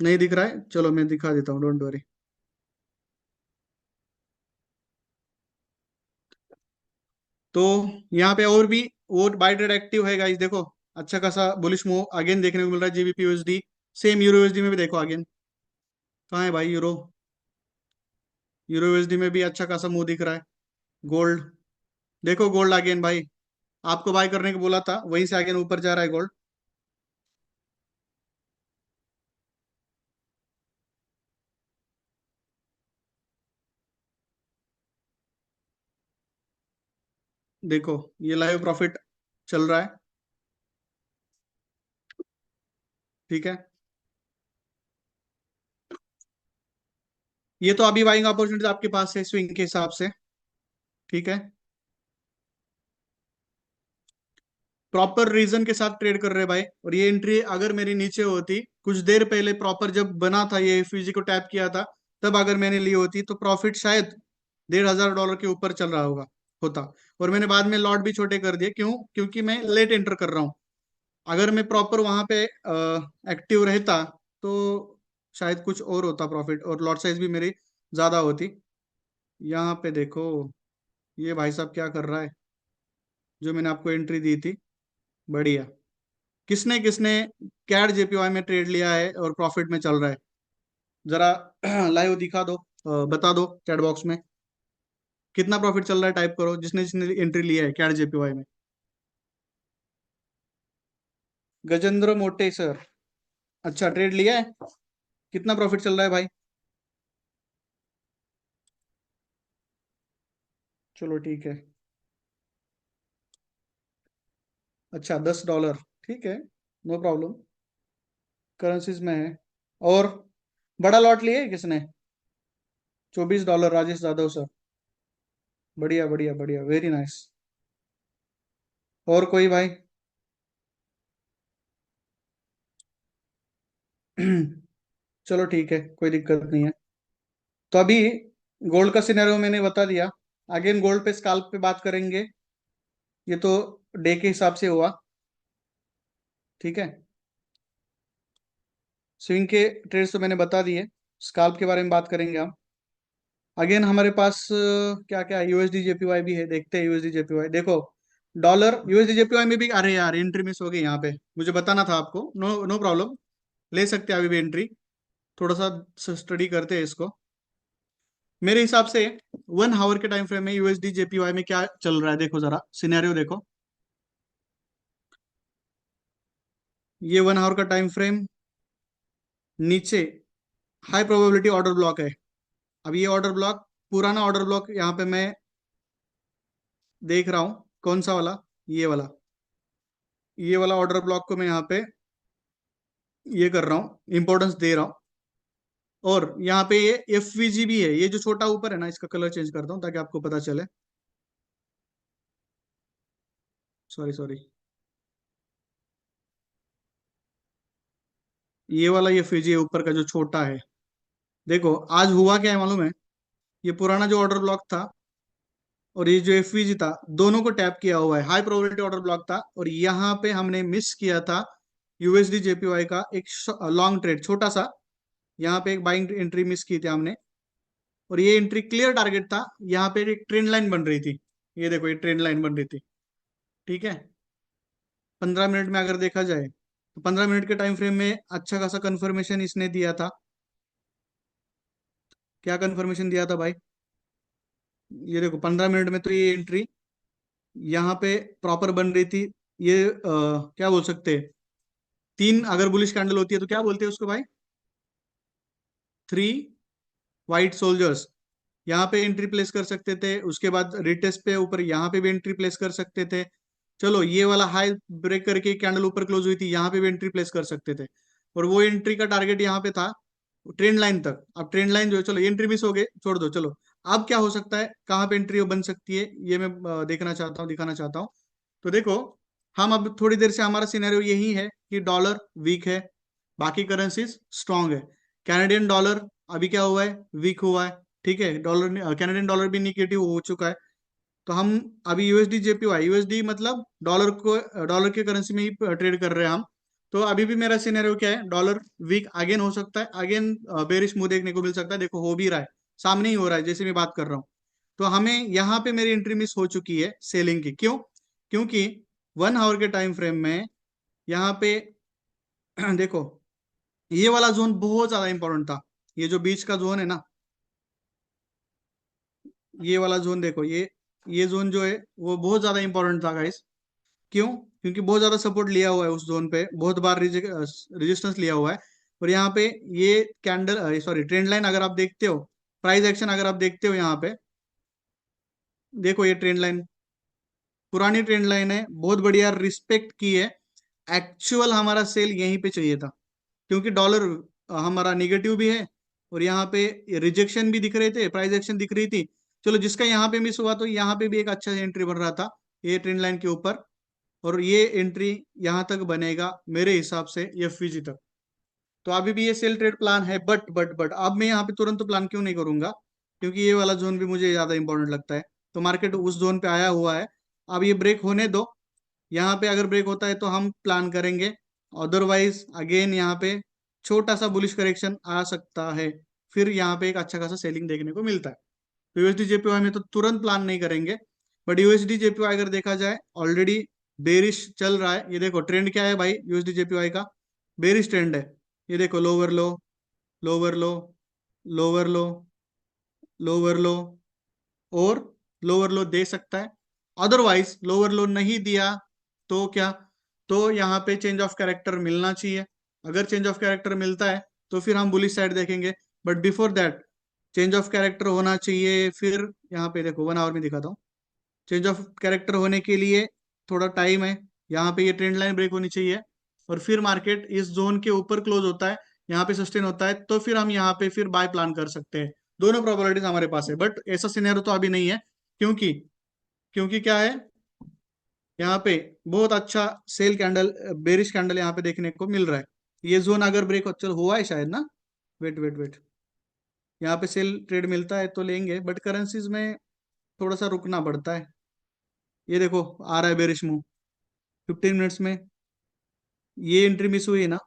नहीं दिख रहा है, चलो मैं दिखा देता हूँ, डोंट वरी। तो यहाँ पे और भी वो बाय ट्रेड एक्टिव है गाइस, देखो अच्छा खासा बुलिश मूव अगेन देखने को मिल रहा है GBP USD. Same euro USD में भी देखो अगेन, कहाँ है भाई यूरो? यूरो यूएसडी में भी अच्छा खासा मूव दिख रहा है। गोल्ड, देखो गोल्ड अगेन भाई, आपको बाय करने को बोला था, वहीं से अगेन ऊपर जा रहा है गोल्ड। देखो ये लाइव प्रॉफिट चल रहा है, ठीक है। ये तो अभी बाइंग अपॉर्चुनिटी आपके पास है स्विंग के हिसाब से, ठीक है। प्रॉपर रीजन के साथ ट्रेड कर रहे हैं भाई, और ये एंट्री अगर मेरी नीचे होती कुछ देर पहले, प्रॉपर जब बना था ये एफयूजी को टैप किया था, तब अगर मैंने ली होती तो प्रॉफिट शायद $1,500 के ऊपर चल रहा होता। और मैंने बाद में लॉट भी छोटे कर दिए, क्यों? क्योंकि मैं लेट एंटर कर रहा हूँ। अगर मैं प्रॉपर वहां पे एक्टिव रहता तो शायद कुछ और होता प्रॉफिट, और लॉट साइज भी मेरी ज्यादा होती। यहाँ पे देखो ये भाई साहब क्या कर रहा है, जो मैंने आपको एंट्री दी थी, बढ़िया। किसने किसने कैड जेपीवाई में ट्रेड लिया है और प्रॉफिट में चल रहा है, जरा लाइव दिखा दो, बता दो चैट बॉक्स में कितना प्रॉफिट चल रहा है, टाइप करो जिसने जिसने एंट्री लिया है कैड जेपीवाई में। गजेंद्र मोटे सर, अच्छा ट्रेड लिया है, कितना प्रॉफिट चल रहा है भाई? चलो ठीक है। अच्छा $10, ठीक है, नो प्रॉब्लम, करेंसीज में है। और बड़ा लॉट लिए है किसने? $24 राजेश यादव सर, बढ़िया बढ़िया बढ़िया, वेरी नाइस। और कोई भाई? चलो ठीक है, कोई दिक्कत नहीं है। तो अभी गोल्ड का सिनेरियो मैंने बता दिया, अगेन गोल्ड पे स्काल्प पे बात करेंगे। ये तो डे के हिसाब से हुआ, ठीक है। स्विंग के ट्रेड्स तो मैंने बता दिए, स्काल्प के बारे में बात करेंगे हम। अगेन हमारे पास क्या क्या यूएसडी जेपीवाई भी है, देखते हैं यूएसडी जेपीवाई, देखो डॉलर यूएसडी जेपीवाई में भी, अरे यार एंट्री मिस हो गई यहाँ पे, मुझे बताना था आपको, नो नो प्रॉब्लम, ले सकते हैं अभी भी एंट्री। थोड़ा सा स्टडी करते हैं इसको। मेरे हिसाब से 1 आवर के टाइम फ्रेम में यूएसडी जेपीवाई में क्या चल रहा है, देखो जरा सिनेरियो देखो। ये 1 आवर का टाइम फ्रेम, नीचे हाई प्रोबेबिलिटी ऑर्डर ब्लॉक है। अब ये ऑर्डर ब्लॉक, पुराना ऑर्डर ब्लॉक यहाँ पे मैं देख रहा हूँ, कौन सा वाला? ये वाला, ये वाला ऑर्डर ब्लॉक को मैं यहाँ पे ये कर रहा हूँ, इंपॉर्टेंस दे रहा हूँ। और यहाँ पे ये एफवीजी भी है, ये जो छोटा ऊपर है ना, इसका कलर चेंज करता हूँ ताकि आपको पता चले। सॉरी सॉरी, ये वाला ये एफवीजी है ऊपर का जो छोटा है। देखो आज हुआ क्या है मालूम है, ये पुराना जो ऑर्डर ब्लॉक था और ये जो एफवीजी था, दोनों को टैप किया हुआ है, हाई प्रोबेबिलिटी ऑर्डर ब्लॉक था, और यहाँ पे हमने मिस किया था यूएसडी जेपीवाई का एक लॉन्ग ट्रेड छोटा सा, यहाँ पे एक बाइंग एंट्री मिस की थी हमने। और ये एंट्री क्लियर टारगेट था, यहाँ पे एक ट्रेंड लाइन बन रही थी, ये देखो ये ट्रेंड लाइन बन रही थी, ठीक है। 15 मिनट में अगर देखा जाए तो 15 मिनट के टाइम फ्रेम में अच्छा खासा कंफर्मेशन इसने दिया था। क्या कंफर्मेशन दिया था भाई? ये देखो 15 मिनट में तो ये एंट्री यहाँ पे प्रॉपर बन रही थी। ये क्या बोल सकते हैं, तीन अगर बुलिश कैंडल होती है तो क्या बोलते हैं उसको भाई? 3 वाइट सोल्जर्स, यहाँ पे एंट्री प्लेस कर सकते थे, उसके बाद रिटेस्ट पे ऊपर यहाँ पे भी एंट्री प्लेस कर सकते थे। चलो ये वाला हाई ब्रेक करके कैंडल ऊपर क्लोज हुई थी, यहाँ पे भी एंट्री प्लेस कर सकते थे। और वो एंट्री का टारगेट यहाँ पे था ट्रेंड लाइन तक। अब ट्रेंड लाइन जो है, चलो एंट्री मिस हो गए, छोड़ दो, चलो अब क्या हो सकता है, कहाँ पे एंट्री बन सकती है, ये मैं देखना चाहता हूँ, दिखाना चाहता हूँ। तो देखो हम अब थोड़ी देर से हमारा सिनेरियो यही है कि डॉलर वीक है, बाकी करेंसीज स्ट्रांग है। कैनेडियन डॉलर अभी क्या हुआ है, वीक हुआ है, ठीक है। डॉलर कैनेडियन डॉलर भी निगेटिव हो चुका है। तो हम अभी यूएसडी जेपीवाई, यूएसडी मतलब डॉलर को, डॉलर के करेंसी में ही ट्रेड कर रहे हैं हम। तो अभी भी मेरा सिनेरियो क्या है, डॉलर वीक अगेन हो सकता है, अगेन बेरिश मुंह देखने को मिल सकता है। देखो हो भी रहा है, सामने ही हो रहा है जैसे मैं बात कर रहा हूँ। तो हमें यहाँ पे मेरी एंट्री मिस हो चुकी है सेलिंग की। क्यों? क्योंकि 1 आवर के टाइम फ्रेम में यहाँ पे देखो ये वाला जोन बहुत ज्यादा इंपॉर्टेंट था। ये जो बीच का जोन है ना, ये वाला जोन देखो, ये जोन जो है वो बहुत ज्यादा इंपॉर्टेंट था गाइस। क्यों? क्योंकि बहुत ज्यादा सपोर्ट लिया हुआ है उस जोन पे, बहुत बार रेजिस्टेंस लिया हुआ है। और यहाँ पे ये कैंडल, सॉरी ट्रेंड लाइन अगर आप देखते हो, प्राइस एक्शन अगर आप देखते हो यहाँ पे, देखो ये ट्रेंड लाइन पुरानी ट्रेंड लाइन है, बहुत बढ़िया रिस्पेक्ट की है। एक्चुअल हमारा सेल यहीं पे चाहिए था, क्योंकि डॉलर हमारा निगेटिव भी है, और यहाँ पे रिजेक्शन भी दिख रहे थे, प्राइस एक्शन दिख रही थी। चलो जिसका यहाँ पे मिस हुआ, तो यहाँ पे भी एक अच्छा एंट्री बन रहा था ये ट्रेंड लाइन के ऊपर, और ये एंट्री यहाँ तक बनेगा मेरे हिसाब से एफवीजी तक। तो अभी भी ये सेल ट्रेड प्लान है, बट अब मैं यहाँ पे तुरंत तो प्लान क्यों नहीं करूंगा, क्योंकि ये वाला जोन भी मुझे ज्यादा इंपॉर्टेंट लगता है। तो मार्केट उस जोन पे आया हुआ है, अब ये ब्रेक होने दो। यहाँ पे अगर ब्रेक होता है तो हम प्लान करेंगे, अदरवाइज अगेन यहाँ पे छोटा सा बुलिश करेक्शन आ सकता है, फिर यहाँ पे एक अच्छा खासा सेलिंग देखने को मिलता है। तो यूएसडी जेपीवाई में तो तुरंत प्लान नहीं करेंगे, बट यूएसडी जेपीवाई अगर देखा जाए ऑलरेडी बेरिश चल रहा है। ये देखो ट्रेंड क्या है भाई यूएसडी जेपीवाई का, बेरिश ट्रेंड है। ये देखो लोअर लो, लोअर लो, लोअर लो, लोअर लो, और लोअर लो दे सकता है। अदरवाइज लोअर लो नहीं दिया तो क्या, तो यहाँ पे चेंज ऑफ कैरेक्टर मिलना चाहिए। अगर चेंज ऑफ कैरेक्टर मिलता है तो फिर हम बुलिश साइड देखेंगे, but before that change of character होना चाहिए। फिर यहाँ पे देखो 1 आवर में दिखाता हूँ, चेंज ऑफ कैरेक्टर होने के लिए थोड़ा टाइम है। यहाँ पे ये ट्रेंड लाइन ब्रेक होनी चाहिए, और फिर मार्केट इस जोन के ऊपर क्लोज होता है, यहाँ पे सस्टेन होता है, तो फिर हम यहाँ पे फिर बाय प्लान कर सकते हैं। दोनों प्रोबेबिलिटीज हमारे पास है, बट ऐसा सिनेरियो तो अभी नहीं है। क्योंकि क्योंकि क्या है, यहाँ पे बहुत अच्छा सेल कैंडल, बेरिश कैंडल यहाँ पे देखने को मिल रहा है। ये जोन अगर ब्रेक चल हुआ है शायद ना, वेट वेट वेट, यहाँ पे सेल ट्रेड मिलता है तो लेंगे, बट करेंसीज में थोड़ा सा रुकना पड़ता है। ये देखो आ रहा है बेरिश मूव 15 मिनट्स में, ये एंट्री मिस हुई है ना।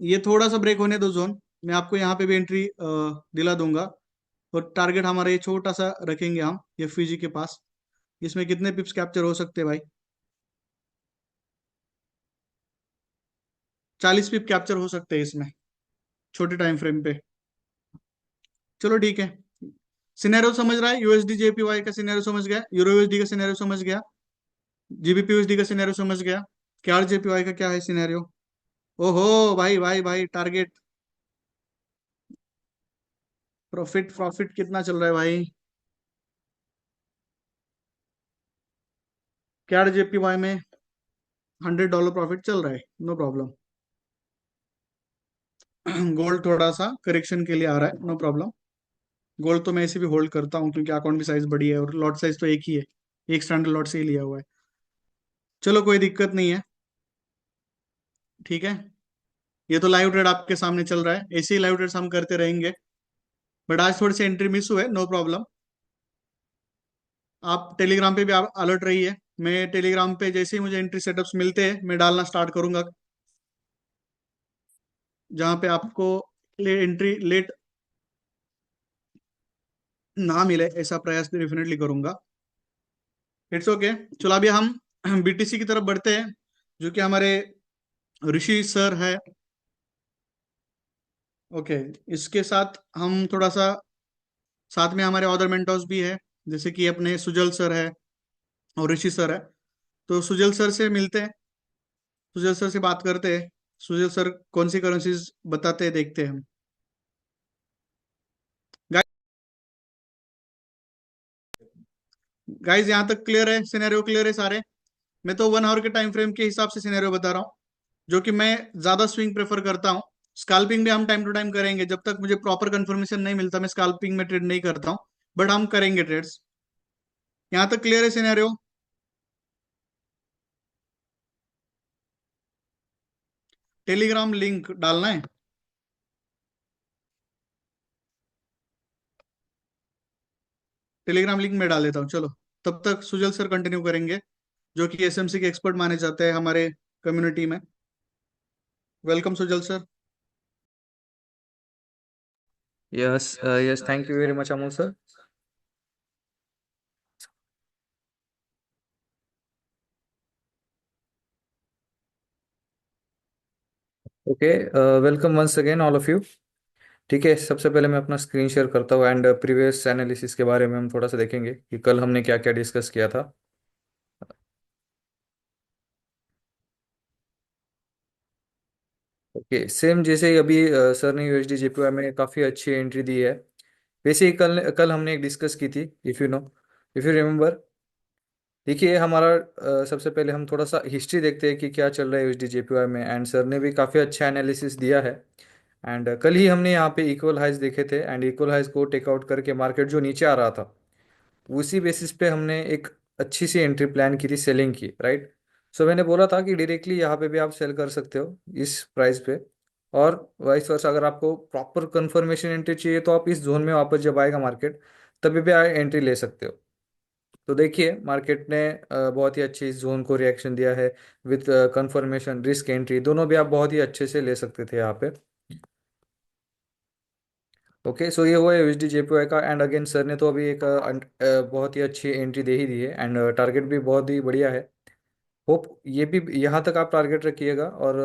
ये थोड़ा सा ब्रेक होने दो जोन, मैं आपको यहाँ पे भी एंट्री दिला दूंगा। और टारगेट हमारा ये छोटा सा रखेंगे हम एफवीजी के पास। इसमें कितने पिप्स कैप्चर हो सकते हैं भाई? 40 पिप कैप्चर हो सकते हैं इसमें, छोटे टाइम फ्रेम पे। चलो ठीक है, सिनेरियो समझ रहा है, यूएसडी जेपीवाई का सिनेरियो समझ गया, यूरो यूएसडी का सिनेरियो समझ गया, जीबीपी यूएसडी का सिनेरियो समझ गया, क्या जेपीवाई का क्या है सिनेरियो। ओहो भाई भाई भाई, टारगेट प्रॉफिट प्रॉफिट कितना चल रहा है भाई? क्या जेपीवाई में $100 प्रॉफिट चल रहा है, नो प्रॉब्लम। गोल्ड थोड़ा सा करेक्शन के लिए आ रहा है, नो प्रॉब्लम। गोल्ड तो मैं ऐसे भी होल्ड करता हूँ, क्योंकि अकाउंट भी साइज बड़ी है और लॉट साइज तो एक ही है, एक स्टैंडर्ड लॉट से ही लिया हुआ है। चलो कोई दिक्कत नहीं है, ठीक है। ये तो लाइव ट्रेड आपके सामने चल रहा है, ऐसे ही लाइव ट्रेड्स हम करते रहेंगे। बट आज थोड़ी सी एंट्री मिस हुए, नो प्रॉब्लम। आप टेलीग्राम पे भी आप अलर्ट रहिए, मैं टेलीग्राम पे जैसे ही मुझे एंट्री सेटअप्स मिलते हैं मैं डालना स्टार्ट करूंगा, जहाँ पे आपको एंट्री लेट ना मिले ऐसा प्रयास डेफिनेटली करूंगा। It's okay. चलो अभी हम बीटीसी की तरफ बढ़ते हैं, जो कि हमारे ऋषि सर है। ओके, इसके साथ हम थोड़ा सा, साथ में हमारे अदर मेंटर्स भी है, जैसे कि अपने सुजल सर है और ऋषि सर है। तो सुजल सर से मिलते हैं, सुजल सर से बात करते हैं। सुजल सर कौन सी करेंसीज बताते हैं, देखते हैं हम। गाइज यहाँ तक क्लियर है, सिनेरियो क्लियर है सारे? मैं तो 1 आवर के टाइम फ्रेम के हिसाब से सिनेरियो बता रहा हूँ, जो कि मैं ज्यादा स्विंग प्रेफर करता हूँ। स्कैल्पिंग भी हम टाइम टू टाइम करेंगे, जब तक मुझे प्रॉपर कंफर्मेशन नहीं मिलता मैं स्कैल्पिंग में ट्रेड नहीं करता हूँ, बट हम करेंगे ट्रेड्स। यहाँ तक क्लियर है सिनेरियो? टेलीग्राम लिंक डालना है? टेलीग्राम लिंक में डाल देता हूँ, चलो। तब तक सुजल सर कंटिन्यू करेंगे, जो कि एसएमसी के एक्सपर्ट माने जाते हैं हमारे कम्युनिटी में। Welcome Sujal sir. Yes, thank you very much, Amol sir. Okay, welcome once again all of you. ठीक है, सबसे पहले मैं अपना स्क्रीन शेयर करता हूँ एंड प्रीवियस एनालिसिस के बारे में हम थोड़ा सा देखेंगे कि कल हमने क्या क्या डिस्कस किया था। ओके, सेम जैसे ही अभी सर ने यूएसडी जेपीवाई में काफ़ी अच्छी एंट्री दी है। वैसे ही कल कल हमने एक डिस्कस की थी, इफ़ यू रिमेम्बर। देखिए हमारा सबसे पहले हम थोड़ा सा हिस्ट्री देखते हैं कि क्या चल रहा है यूएसडी जेपीवाई में, एंड सर ने भी काफ़ी अच्छा एनालिसिस दिया है। एंड कल ही हमने यहाँ पे इक्वल हाइज देखे थे, एंड इक्वल हाइज को टेकआउट करके मार्केट जो नीचे आ रहा था, उसी बेसिस पे हमने एक अच्छी सी एंट्री प्लान की थी सेलिंग की, राइट। सो मैंने बोला था कि डायरेक्टली यहाँ पे भी आप सेल कर सकते हो इस प्राइस पे, और वाइस वर्सा अगर आपको प्रॉपर कंफर्मेशन एंट्री चाहिए तो आप इस जोन में वापस जब आएगा मार्केट तभी भी एंट्री ले सकते हो। तो देखिए मार्केट ने बहुत ही अच्छी इस जोन को रिएक्शन दिया है, विथ कंफर्मेशन रिस्क एंट्री दोनों भी आप बहुत ही अच्छे से ले सकते थे यहाँ पे। ओके, सो ये हुआ है यूएसडी जेपीवाई का, एंड अगेन सर ने तो अभी एक बहुत ही अच्छी एंट्री दे ही दी है, एंड टारगेट भी बहुत ही बढ़िया है। होप ये भी यहाँ तक आप टारगेट रखिएगा, और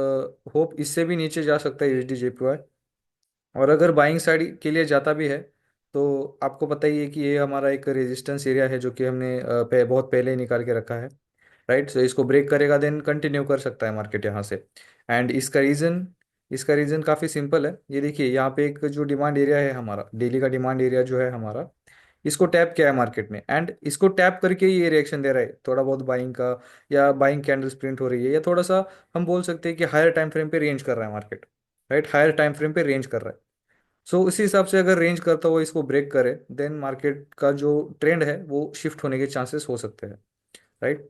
होप इससे भी नीचे जा सकता है यूएसडी जेपीवाई। और अगर बाइंग साइड के लिए जाता भी है तो आपको पता ही है कि ये हमारा एक रेजिस्टेंस एरिया है जो कि हमने बहुत पहले ही निकाल के रखा है, राइट। सो इसको ब्रेक करेगा देन कंटिन्यू कर सकता है मार्केट यहाँ से। एंड इसका रीज़न काफ़ी सिंपल है। ये देखिए यहाँ पे एक जो डिमांड एरिया है, हमारा डेली का डिमांड एरिया जो है हमारा, इसको टैप किया है मार्केट ने, एंड इसको टैप करके ये रिएक्शन दे रहा है थोड़ा बहुत बाइंग का, या बाइंग कैंडल्स प्रिंट हो रही है, या थोड़ा सा हम बोल सकते हैं कि हायर टाइम फ्रेम पे रेंज कर रहा है market, right. Higher time frame पे रेंज कर रहा है। सो उसी हिसाब से अगर रेंज करता हुआ इसको ब्रेक करे देन मार्केट का जो ट्रेंड है वो शिफ्ट होने के चांसेस हो सकते हैं, राइट।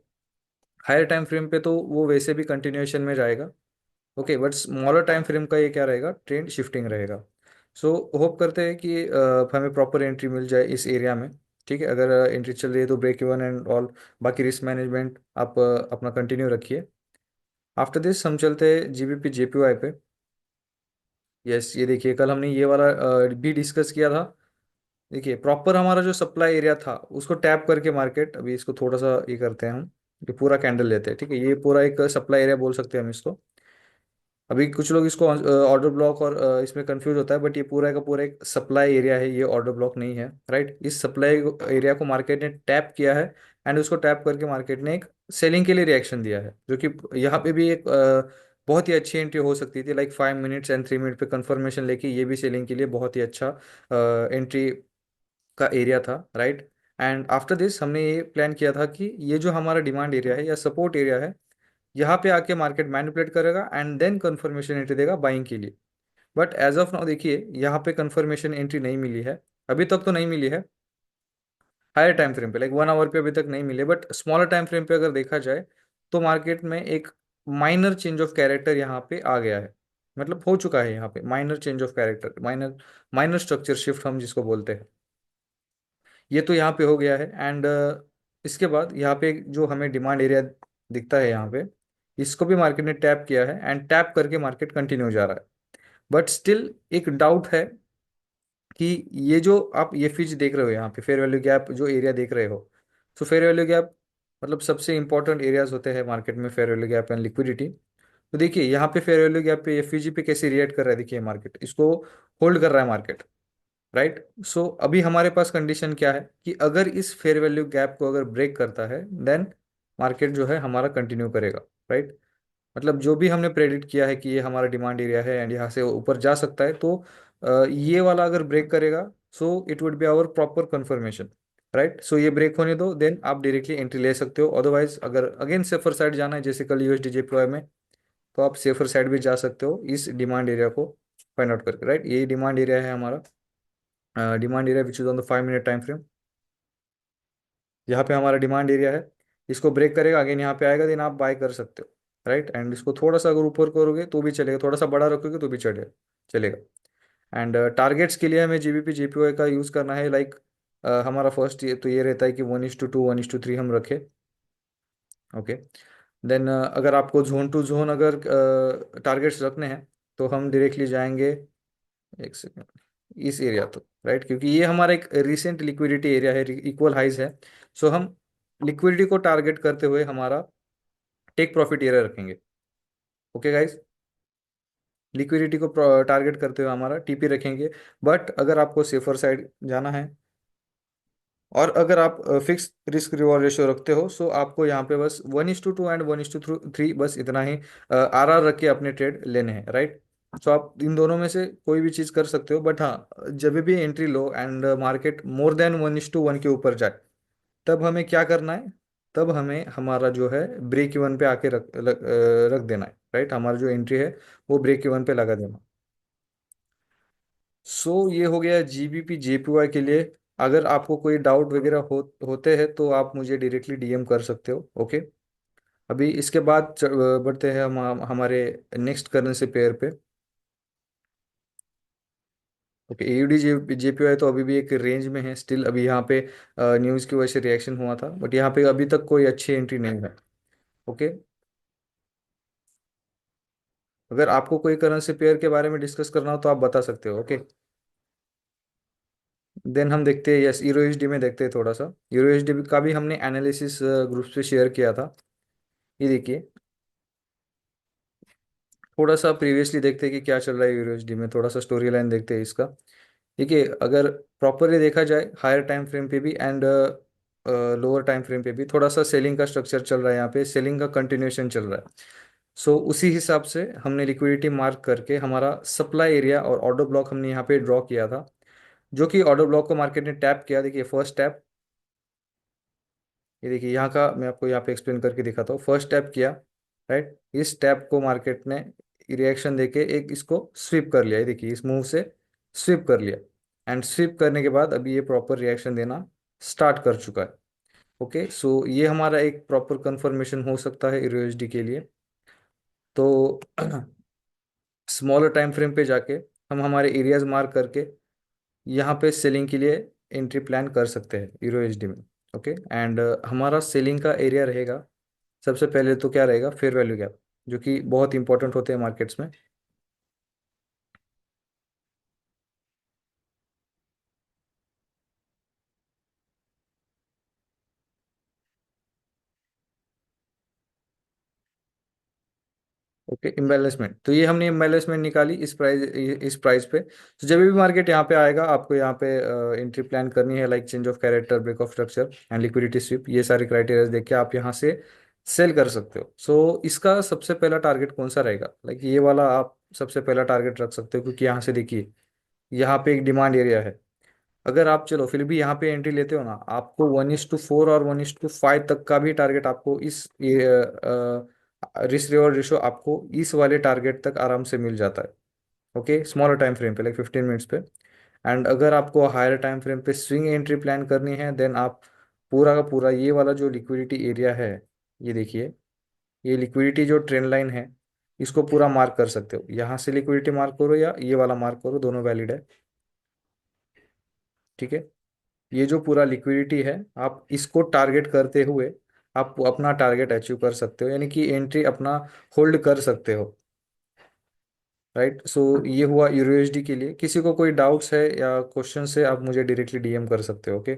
हायर टाइम फ्रेम पे तो वो वैसे भी कंटिन्यूएशन में जाएगा। Okay, but smaller time frame का ये क्या रहेगा, ट्रेंड शिफ्टिंग रहेगा। सो होप करते हैं कि हमें प्रॉपर एंट्री मिल जाए इस एरिया में। ठीक है, अगर एंट्री चल रही है तो ब्रेक इवन एंड ऑल, बाकी रिस्क मैनेजमेंट आप अपना कंटिन्यू रखिए। आफ्टर दिस हम चलते हैं जीबीपी जेपीवाई पे। यस, ये देखिए कल हमने ये वाला भी डिस्कस किया था। देखिए प्रॉपर हमारा जो सप्लाई एरिया था उसको टैप करके मार्केट, अभी इसको थोड़ा सा ये करते हैं हम, ये पूरा कैंडल लेते हैं, ठीक है। ये पूरा एक सप्लाई एरिया बोल सकते हैं हम इसको। अभी कुछ लोग इसको ऑर्डर ब्लॉक और इसमें कंफ्यूज होता है, बट ये पूरा का पूरा एक सप्लाई एरिया है, ये ऑर्डर ब्लॉक नहीं है, राइट। इस सप्लाई एरिया को मार्केट ने टैप किया है, एंड उसको टैप करके मार्केट ने एक सेलिंग के लिए रिएक्शन दिया है, जो कि यहाँ पे भी एक बहुत ही अच्छी एंट्री हो सकती थी, लाइक 5 मिनट्स एंड 3 मिनट पे कंफर्मेशन लेके ये भी सेलिंग के लिए बहुत ही अच्छा एंट्री का एरिया था, राइट। एंड आफ्टर दिस हमने ये प्लान किया था कि ये जो हमारा डिमांड एरिया है या सपोर्ट एरिया है, यहाँ पे आके मार्केट मैनिपुलेट करेगा एंड देन कंफर्मेशन एंट्री देगा बाइंग के लिए। बट एज ऑफ नाउ देखिए यहाँ पे कंफर्मेशन एंट्री नहीं मिली है, अभी तक तो नहीं मिली है। हायर टाइम फ्रेम पे लाइक 1 आवर पे अभी तक नहीं मिले, बट स्मॉलर टाइम फ्रेम पे अगर देखा जाए तो मार्केट में एक माइनर चेंज ऑफ कैरेक्टर यहाँ पे आ गया है। मतलब हो चुका है यहाँ पे minor change of character, minor minor structure shift हम जिसको बोलते हैं, ये तो यहाँ पे हो गया है। एंड इसके बाद यहाँ पे जो हमें डिमांड एरिया दिखता है यहाँ पे, इसको भी मार्केट ने टैप किया है, एंड टैप करके मार्केट कंटिन्यू जा रहा है। बट स्टिल एक डाउट है कि ये जो आप ये फीच देख रहे हो यहाँ पे, फेयर वैल्यू गैप जो एरिया देख रहे हो, तो फेयर वैल्यू गैप मतलब सबसे इंपॉर्टेंट एरियाज होते हैं मार्केट में, fair value gap and liquidity. तो देखिए यहाँ पे फेयर वैल्यू गैप पे एफवीजी पे कैसे रिएक्ट कर रहा है, देखिए मार्केट इसको होल्ड कर रहा है मार्केट, राइट। सो अभी हमारे पास कंडीशन क्या है कि अगर इस फेयर वैल्यू गैप को अगर ब्रेक करता है देन मार्केट जो है हमारा कंटिन्यू करेगा, राइट। मतलब जो भी हमने प्रेडिक्ट किया है कि ये हमारा डिमांड एरिया है एंड यहाँ से ऊपर जा सकता है, तो ये वाला अगर ब्रेक करेगा so it would be our proper confirmation, right. So ये ब्रेक होने दो देन आप डायरेक्टली एंट्री ले सकते हो। अदरवाइज अगर अगेन सेफर साइड जाना है जैसे कल यूएसडी जेपीवाई में, तो आप सेफर साइड भी जा सकते हो इस डिमांड एरिया को फाइंड आउट करके, राइट। ये डिमांड एरिया है हमारा, demand area which is on the 5 minute time frame. यहाँ पे हमारा डिमांड एरिया है, इसको ब्रेक करेगा अगेन यहाँ पे आएगा देन आप बाय कर सकते हो, राइट। एंड इसको थोड़ा सा अगर ऊपर करोगे तो भी चलेगा, थोड़ा सा बड़ा रखोगे तो भी चलेगा। एंड टारगेट्स के लिए हमें जीबीपी जेपीवाई का यूज़ करना है, लाइक हमारा फर्स्ट ये तो ये रहता है कि 1:2 1:3 हम रखें। ओके, देन अगर आपको जोन टू जोन अगर टारगेट्स रखने हैं तो हम डायरेक्टली जाएंगे, एक सेकेंड, इस एरिया तो, राइट, क्योंकि ये हमारा एक रिसेंट लिक्विडिटी एरिया है, इक्वल हाइज है। सो हम लिक्विडिटी को टारगेट करते हुए हमारा टेक प्रॉफिट एरिया रखेंगे। ओके गाइस, लिक्विडिटी को टारगेट करते हुए हमारा टीपी रखेंगे। बट अगर आपको सेफर साइड जाना है और अगर आप फिक्स रिस्क रिवॉर्ड रेशियो रखते हो, सो आपको यहाँ पे बस 1:2 एंड 1:3, बस इतना ही आरआर रख के अपने ट्रेड लेने हैं, राइट। सो आप इन दोनों में से कोई भी चीज़ कर सकते हो, बट हाँ, जब भी entry low and market more than 1:1 के ऊपर जाए, तब हमें क्या करना है, तब हमें हमारा जो है ब्रेक इवन पे आके रख देना है, राइट। हमारा जो एंट्री है वो ब्रेक इवन पे लगा देना। सो ये हो गया जीबीपी जेपीवाई के लिए। अगर आपको कोई डाउट वगैरह होते हैं तो आप मुझे डायरेक्टली डीएम कर सकते हो, ओके। अभी इसके बाद बढ़ते हैं हम हमारे नेक्स्ट करेंसी पेयर पे। ओके, एयूडी जेपीवाई तो अभी भी एक रेंज में है स्टिल, अभी यहाँ पे न्यूज़ की वजह से रिएक्शन हुआ था, बट यहाँ पे अभी तक कोई अच्छी एंट्री नहीं है, ओके। अगर आपको कोई करेंसी पेयर के बारे में डिस्कस करना हो तो आप बता सकते हो, ओके। देन हम देखते हैं, यस, यूरो एसडी में देखते हैं थोड़ा सा। यूरो एसडी का भी हमने एनालिसिस ग्रुप्स पे शेयर किया था। ये देखिए, थोड़ा सा प्रीवियसली देखते हैं कि क्या चल रहा है यूरो एसडी में, थोड़ा सा स्टोरी लाइन देखते हैं इसका। देखिए, अगर प्रॉपरली देखा जाए हायर टाइम फ्रेम पे भी एंड लोअर टाइम फ्रेम पे भी थोड़ा सा सेलिंग का स्ट्रक्चर चल रहा है, यहाँ पे सेलिंग का कंटिन्यूएशन चल रहा है। सो उसी हिसाब से हमने लिक्विडिटी मार्क करके हमारा सप्लाई एरिया और ऑर्डर ब्लॉक हमने यहाँ पे ड्रॉ किया था, जो कि ऑर्डर ब्लॉक को मार्केट ने टैप किया। देखिए फर्स्ट टैप, ये देखिए यहाँ का मैं आपको यहाँ पे एक्सप्लेन करके दिखाता हूँ। फर्स्ट टैप किया, राइट, इस टैप को मार्केट ने रिएक्शन देके एक इसको स्विप कर लिया, ये देखिए इस मूव से स्विप कर लिया। एंड स्विप करने के बाद अभी ये प्रॉपर रिएक्शन देना स्टार्ट कर चुका है। ओके, सो ये हमारा एक प्रॉपर कंफर्मेशन हो सकता है यूएसडी के लिए। तो स्मॉलर टाइम फ्रेम पे जाके हम हमारे एरियाज मार्क करके यहाँ पे सेलिंग के लिए एंट्री प्लान कर सकते हैं यूरो एसडी में, ओके। एंड हमारा सेलिंग का एरिया रहेगा, सबसे पहले तो क्या रहेगा, फेयर वैल्यू गैप, जो कि बहुत इंपॉर्टेंट होते हैं मार्केट्स में। ओके, इम्बैलेंसमेंट, तो ये हमने इम्बैलेंसमेंट निकाली इस प्राइस पे। तो जब भी मार्केट यहाँ पे आएगा, आपको यहाँ पे एंट्री प्लान करनी है, like change of character, break of structure and liquidity sweep, ये सारे क्राइटेरिया देख के आप यहाँ से सेल कर सकते हो। सो इसका सबसे पहला टारगेट कौन सा रहेगा, लाइक ये वाला आप सबसे पहला टारगेट रख सकते हो, क्योंकि यहाँ से देखिए यहाँ पे एक डिमांड एरिया है। अगर आप चलो फिर भी यहाँ पे एंट्री लेते हो ना, आपको 1:4 और 1:5 तक का भी टारगेट आपको इस रिस्क रिवॉर्ड रेशो आपको इस वाले टारगेट तक आराम से मिल जाता है, ओके, स्मॉलर टाइम फ्रेम पे, लाइक 15 मिनट्स पे। एंड अगर आपको हायर टाइम फ्रेम पे स्विंग एंट्री प्लान करनी है, देन आप पूरा का पूरा ये वाला जो लिक्विडिटी एरिया है, ये देखिए, ये लिक्विडिटी जो ट्रेंड लाइन है, इसको पूरा मार्क कर सकते हो। यहाँ से लिक्विडिटी मार्क करो या ये वाला मार्क करो, दोनों वैलिड है, ठीक है। ये जो पूरा लिक्विडिटी है, आप इसको टारगेट करते हुए आप अपना टारगेट अचीव कर सकते हो, यानी कि एंट्री अपना होल्ड कर सकते हो, राइट। सो ये हुआ यूएसडी के लिए। किसी को कोई डाउट्स है या क्वेश्चन है, आप मुझे डायरेक्टली डीएम कर सकते हो, ओके।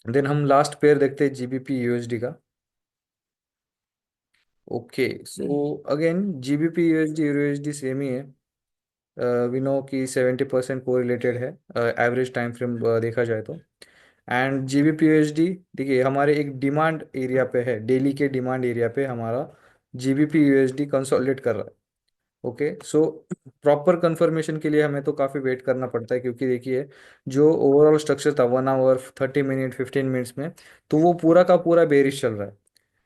देन हम लास्ट पेयर देखते हैं जीबीपी यूएसडी का। Okay, so again GBP USD USD same ही है। वी नो कि 70% कोरिलेटेड है एवरेज टाइम फ्रेम देखा जाए तो। एंड जीबीपी यूएसडी देखिए हमारे एक डिमांड एरिया पे है, डेली के डिमांड एरिया पे हमारा जीबीपी यूएसडी कंसोलिडेट कर रहा है, ओके। सो प्रॉपर कंफर्मेशन के लिए हमें तो काफ़ी वेट करना पड़ता है, क्योंकि देखिए जो ओवरऑल स्ट्रक्चर था 1 आवर 30 मिनट 15 मिनट्स में, तो वो पूरा का पूरा बेरिश चल रहा है।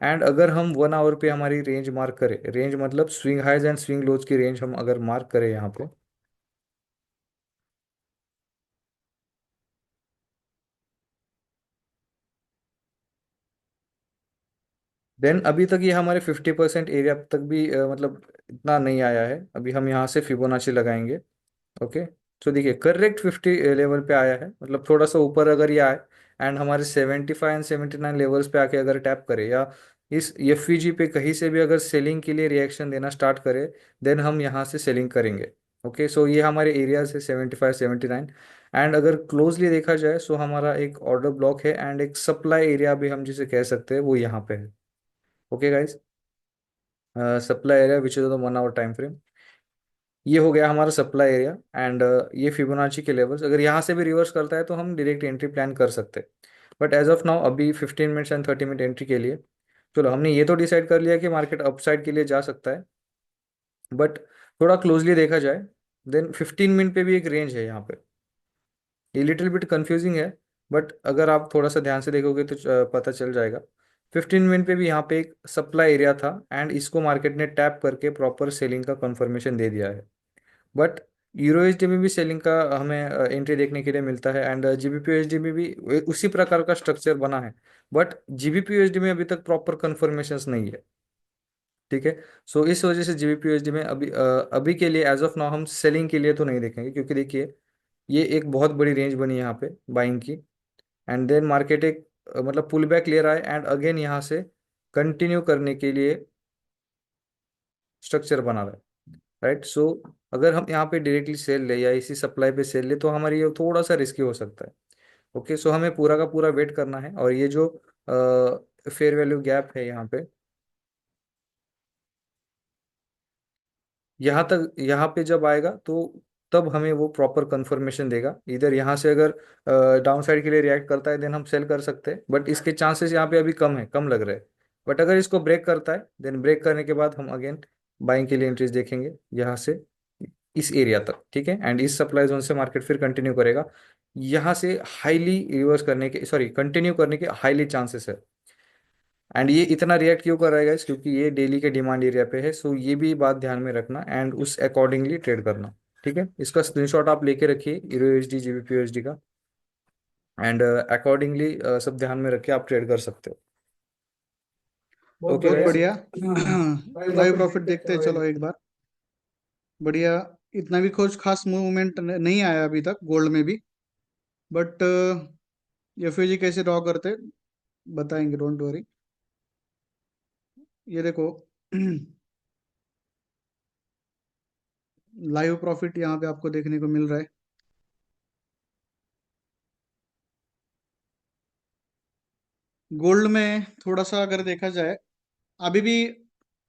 एंड अगर हम 1 आवर पे हमारी रेंज मार्क करें, रेंज मतलब स्विंग हाइज एंड स्विंग लोज की रेंज हम अगर मार्क करें यहाँ पे, देन अभी तक ये हमारे 50% एरिया तक भी मतलब इतना नहीं आया है। अभी हम यहाँ से फिबोनाची लगाएंगे, ओके। तो देखिए करेक्ट 50 लेवल पे आया है, मतलब थोड़ा सा ऊपर अगर ये आए एंड हमारे 75 एंड 79 लेवल्स पे आके अगर टैप करे, या इस एफवीजी पे कहीं से भी अगर सेलिंग के लिए रिएक्शन देना स्टार्ट करे, देन हम यहाँ से सेलिंग करेंगे। ओके, सो ये हमारे एरियाज है 75 79। एंड अगर क्लोजली देखा जाए सो हमारा एक ऑर्डर ब्लॉक है एंड एक सप्लाई एरिया भी हम जिसे कह सकते हैं वो यहाँ पे है। Okay guys, supply area which is the 1 hour time frame, ये हो गया हमारा सप्लाई एरिया। एंड ये फिबोनाची के लेवल्स अगर यहाँ से भी रिवर्स करता है तो हम डायरेक्ट एंट्री प्लान कर सकते हैं। बट एज ऑफ नाउ अभी 15 मिनट्स एंड 30 मिनट एंट्री के लिए, चलो हमने ये तो डिसाइड कर लिया कि मार्केट अपसाइड के लिए जा सकता है। बट थोड़ा क्लोजली देखा जाए, देन 15 मिनट पे भी एक रेंज है यहाँ पे। ये लिटिल बिट कंफ्यूजिंग है, बट अगर आप थोड़ा सा ध्यान से देखोगे तो पता चल जाएगा। 15 मिनट पे भी यहाँ पे एक सप्लाई एरिया था एंड इसको मार्केट ने टैप करके प्रॉपर सेलिंग का कंफर्मेशन दे दिया है। बट यूरो एसडी में भी सेलिंग का हमें एंट्री देखने के लिए मिलता है एंड जीबीपी यूएसडी में भी उसी प्रकार का स्ट्रक्चर बना है। बट जीबीपी यूएसडी में अभी तक प्रॉपर कंफर्मेशन नहीं है। ठीक है, सो इस वजह से जीबीपी यूएसडी में अभी के लिए एज ऑफ नाउ हम सेलिंग के लिए तो नहीं देखेंगे, क्योंकि देखिए ये एक बहुत बड़ी रेंज बनी यहाँ पे बाइंग की। एंड देन मार्केट एक मतलब पुल बैक ले रहा है एंड अगेन यहाँ से कंटिन्यू करने के लिए स्ट्रक्चर बना रहा है। राइट, सो अगर हम यहाँ पे डायरेक्टली सेल ले या इसी सप्लाई पे सेल ले तो हमारे ये थोड़ा सा रिस्की हो सकता है। ओके, सो हमें पूरा का पूरा वेट करना है। और ये जो फेयर वैल्यू गैप है यहाँ पे, यहाँ तक यहाँ पे जब आएगा तो तब हमें वो प्रॉपर कंफर्मेशन देगा। इधर यहाँ से अगर डाउन साइड के लिए रिएक्ट करता है देन हम सेल कर सकते हैं, बट इसके चांसेस यहाँ पे अभी कम है, कम लग रहे हैं। बट अगर इसको ब्रेक करता है देन ब्रेक करने के बाद हम अगेन बाइंग के लिए एंट्रीज देखेंगे यहाँ से इस एरिया तक। ठीक है, एंड इस सप्लाई जोन से मार्केट फिर कंटिन्यू करेगा। यहाँ से हाईली रिवर्स करने के, सॉरी, कंटिन्यू करने के हाईली चांसेस है। एंड ये इतना रिएक्ट क्यों कर रहा है guys? क्योंकि ये डेली के डिमांड एरिया पे है, सो ये भी बात ध्यान में रखना एंड उस अकॉर्डिंगली ट्रेड करना। ठीक है, इसका स्क्रीनशॉट आप लेके रखिए यूरो यूएसडी जीबीपी यूएसडी का, एंड अकॉर्डिंगली सब ध्यान में रख के आप ट्रेड कर सकते हो। ओके बहुत गाइस, बढ़िया। लाइव प्रॉफिट देखते हैं चलो एक बार। बढ़िया। इतना भी कुछ खास मूवमेंट नहीं आया अभी तक गोल्ड में भी, बट एफयूजी कैसे ड्रॉ करते बताएंगे, डोंट वरी। ये देखो, लाइव प्रॉफिट यहाँ पे आपको देखने को मिल रहा है। गोल्ड में थोड़ा सा अगर देखा जाए, अभी भी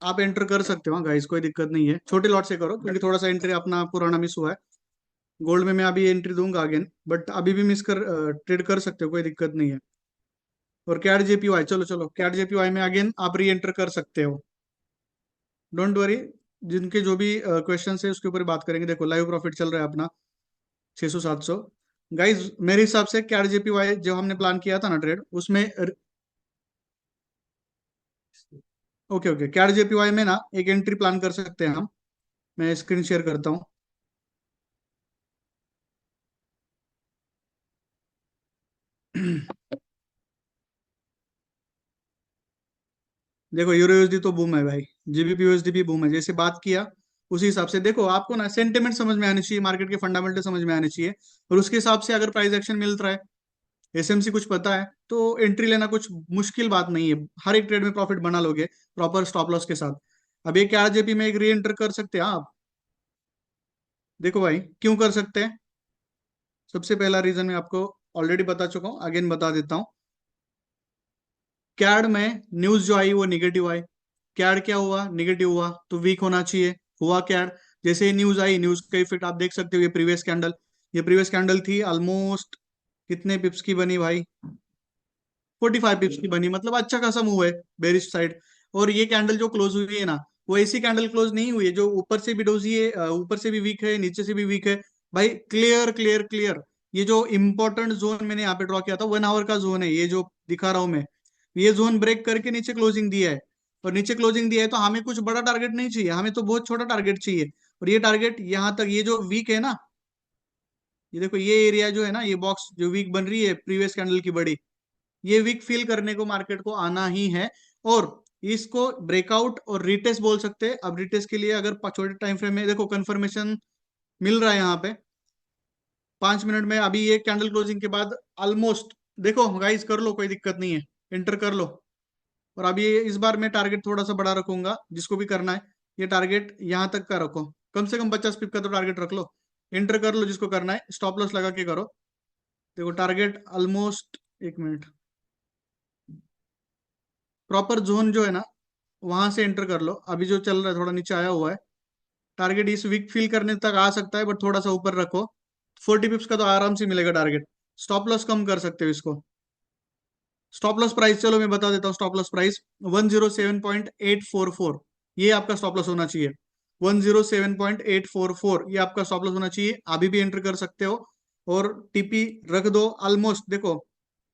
आप एंटर कर सकते हो गाइस, कोई दिक्कत नहीं है, छोटे लॉट से करो क्योंकि थोड़ा सा एंट्री अपना पुराना मिस हुआ है। गोल्ड में मैं अभी एंट्री दूंगा अगेन, बट अभी भी मिस कर ट्रेड कर सकते हो, कोई दिक्कत नहीं है। और कैट जेपीवाई, चलो चलो कैट जेपीवाई में अगेन आप री एंटर कर सकते हो, डोंट वरी। जिनके जो भी क्वेश्चन है उसके ऊपर बात करेंगे। देखो लाइव प्रॉफिट चल रहा है अपना 600 700। गाइज मेरे हिसाब से कैट जेपीवाई जो हमने प्लान किया था ना ट्रेड उसमें, ओके ओके, कैट जेपीवाई में ना एक एंट्री प्लान कर सकते हैं हम। मैं स्क्रीन शेयर करता हूँ। देखो यूरो यूएसडी तो बूम है भाई, जीबीपी यूएसडी भी बूम है, जैसे बात किया उसी हिसाब से। देखो आपको ना सेंटिमेंट समझ में आनी चाहिए, मार्केट के फंडामेंटल समझ में आने चाहिए, और उसके हिसाब से अगर प्राइस एक्शन मिल रहा है, एसएमसी कुछ पता है, तो एंट्री लेना कुछ मुश्किल बात नहीं है। हर एक ट्रेड में प्रॉफिट बना लोगे प्रॉपर स्टॉप लॉस के साथ। अब एक आरजेपी में एक री एंटर कर सकते हैं आप। देखो भाई क्यों कर सकते हैं, सबसे पहला रीजन मैं आपको ऑलरेडी बता चुका हूँ, अगेन बता देता हूँ। कैड में न्यूज जो आई वो निगेटिव आई। कैड क्या हुआ, निगेटिव हुआ, तो वीक होना चाहिए। हुआ कैड, जैसे ही न्यूज आई, न्यूज का इफेक्ट आप देख सकते हो। ये प्रीवियस कैंडल थी ऑलमोस्ट कितने पिप्स की बनी भाई, 45 पिप्स की बनी, मतलब अच्छा खासा मूव है बेरिश साइड। और ये कैंडल जो क्लोज हुई है ना, वो ऐसी कैंडल क्लोज नहीं हुई है जो ऊपर से भी डोजी है, ऊपर से भी वीक है, नीचे से भी वीक है। भाई क्लियर क्लियर क्लियर। ये जो इंपॉर्टेंट जोन मैंने यहाँ पे ड्रॉ किया था 1 आवर का जोन है, ये जो दिखा रहा हूं मैं, ये जोन ब्रेक करके नीचे क्लोजिंग दिया है। और नीचे क्लोजिंग दिया है तो हमें कुछ बड़ा टारगेट नहीं चाहिए, हमें तो बहुत छोटा टारगेट चाहिए। और ये टारगेट यहाँ तक, ये जो वीक है ना, ये देखो ये एरिया जो है ना, ये बॉक्स जो वीक बन रही है प्रीवियस कैंडल की बड़ी, ये वीक फील करने को मार्केट को आना ही है। और इसको ब्रेकआउट और रिटेस्ट बोल सकते हैं। अब रिटेस्ट के लिए अगर छोटे टाइम फ्रेम में देखो कंफर्मेशन मिल रहा है यहाँ पे 5 मिनट में, अभी ये कैंडल क्लोजिंग के बाद ऑलमोस्ट देखो गाइस, कर लो, कोई दिक्कत नहीं है, एंटर कर लो। और अभी इस बार मैं टारगेट थोड़ा सा बड़ा रखूंगा, जिसको भी करना है। ये टारगेट यहाँ तक का रखो, कम से कम 50 पिप का तो टारगेट रख लो। एंटर कर लो जिसको करना है, स्टॉप लॉस लगा के करो। देखो टारगेट ऑलमोस्ट, एक मिनट, प्रॉपर जोन जो है ना, वहां से एंटर कर लो। अभी जो चल रहा है थोड़ा नीचे आया हुआ है, टारगेट इस वीक फिल करने तक आ सकता है, बट थोड़ा सा ऊपर रखो। 40 पिप्स का तो आराम से मिलेगा टारगेट। स्टॉप लॉस कम कर सकते हो इसको। स्टॉप लॉस प्राइस चलो मैं बता देता हूँ। स्टॉप लॉस प्राइस 107.844, ये आपका स्टॉप लॉस होना चाहिए। 107.844 ये आपका स्टॉप लॉस होना चाहिए। अभी भी एंटर कर सकते हो। और टीपी रख दो ऑलमोस्ट। देखो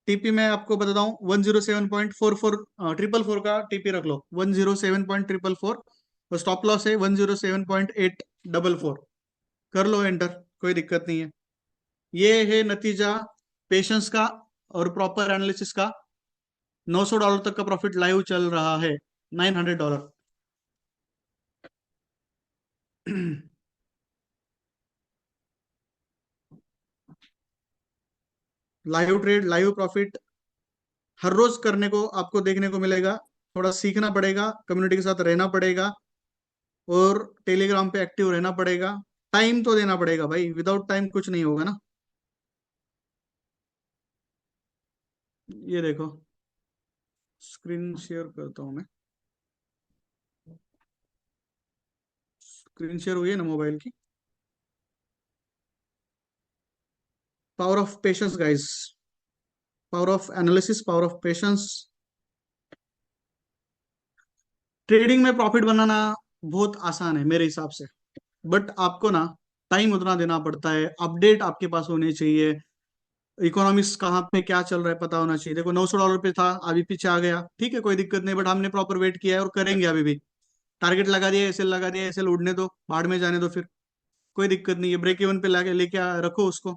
टीपी मैं आपको बताता हूँ, 107.44, 444 का टीपी रख लो, 107.444। और स्टॉप लॉस है 107.844। कर लो एंटर, कोई दिक्कत नहीं है। ये है नतीजा पेशेंस का और प्रॉपर एनालिसिस का। $900 तक का प्रॉफिट लाइव चल रहा है, $900। लाइव ट्रेड, लाइव प्रॉफिट हर रोज करने को आपको देखने को मिलेगा। थोड़ा सीखना पड़ेगा, कम्युनिटी के साथ रहना पड़ेगा, और टेलीग्राम पे एक्टिव रहना पड़ेगा। टाइम तो देना पड़ेगा भाई, विदाउट टाइम कुछ नहीं होगा ना। ये देखो, स्क्रीन शेयर करता हूँ मैं। स्क्रीन शेयर हुई है ना मोबाइल की। Power of patience guys, power of analysis, power of patience. Trading में प्रॉफिट बनाना बहुत आसान है मेरे हिसाब से, बट आपको ना टाइम उतना देना पड़ता है। अपडेट आपके पास होने चाहिए। इकोनॉमिक्स कहाँ पे क्या चल रहा है पता होना चाहिए। देखो $900 पे था, अभी पीछे आ गया, ठीक है, कोई दिक्कत नहीं, बट हमने प्रॉपर वेट किया है और करेंगे अभी भी। टारगेट लगा दिया, एसएल लगा दिया, एसएल उड़ने दो, भाड़ में जाने दो फिर। कोई दिक्कत नहीं है, ब्रेक इवन पे लाके लेके रखो उसको।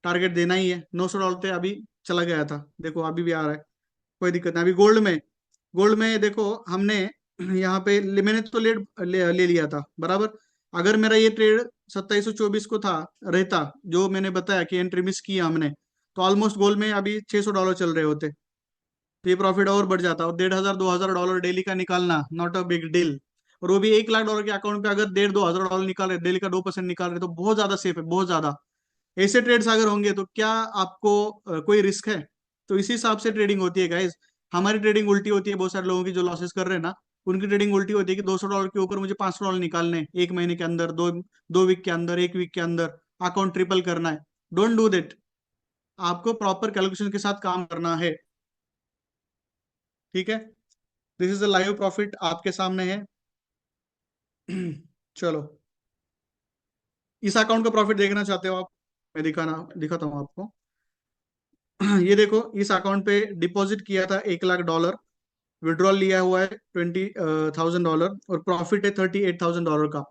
टारगेट देना ही है। $900 पे अभी चला गया था, देखो अभी भी आ रहा है। कोई दिक्कत नहीं। अभी गोल्ड में देखो हमने यहाँ पे मैंने तो ले लिया था बराबर। अगर मेरा ये ट्रेड 2724 को था रहता, जो मैंने बताया कि एंट्री मिस किया हमने, तो ऑलमोस्ट गोल्ड में अभी $600 चल रहे होते। तो ये प्रॉफिट और बढ़ जाता। और 1,500 $2,000 डेली का निकालना नॉट अ बिग डील। और वो भी $1 लाख के अकाउंट पे अगर 1,500 $2,000 निकाल रहे, डेली का 2% निकाल रहे, तो बहुत ज्यादा सेफ है, बहुत ज्यादा। ऐसे ट्रेड्स अगर होंगे तो क्या आपको कोई रिस्क है? तो इसी हिसाब से ट्रेडिंग होती है गाइज। हमारी ट्रेडिंग उल्टी होती है, बहुत सारे लोगों की जो लॉसेस कर रहे हैं ना, उनकी ट्रेडिंग उल्टी होती है कि $200 के ऊपर मुझे $500 निकालने हैं, एक महीने के अंदर, दो दो वीक के अंदर, एक वीक के अंदर अकाउंट ट्रिपल करना है। Don't do that. आपको प्रॉपर कैलकुलेशन के साथ काम करना है, ठीक है। This is the live profit आपके सामने है। चलो, इस अकाउंट का प्रॉफिट देखना चाहते हो आप? मैं दिखाता हूँ आपको। ये देखो, इस अकाउंट पे डिपॉजिट किया था $1 लाख, विड्रॉल लिया हुआ है $20,000, और प्रॉफिट है $38,000 का।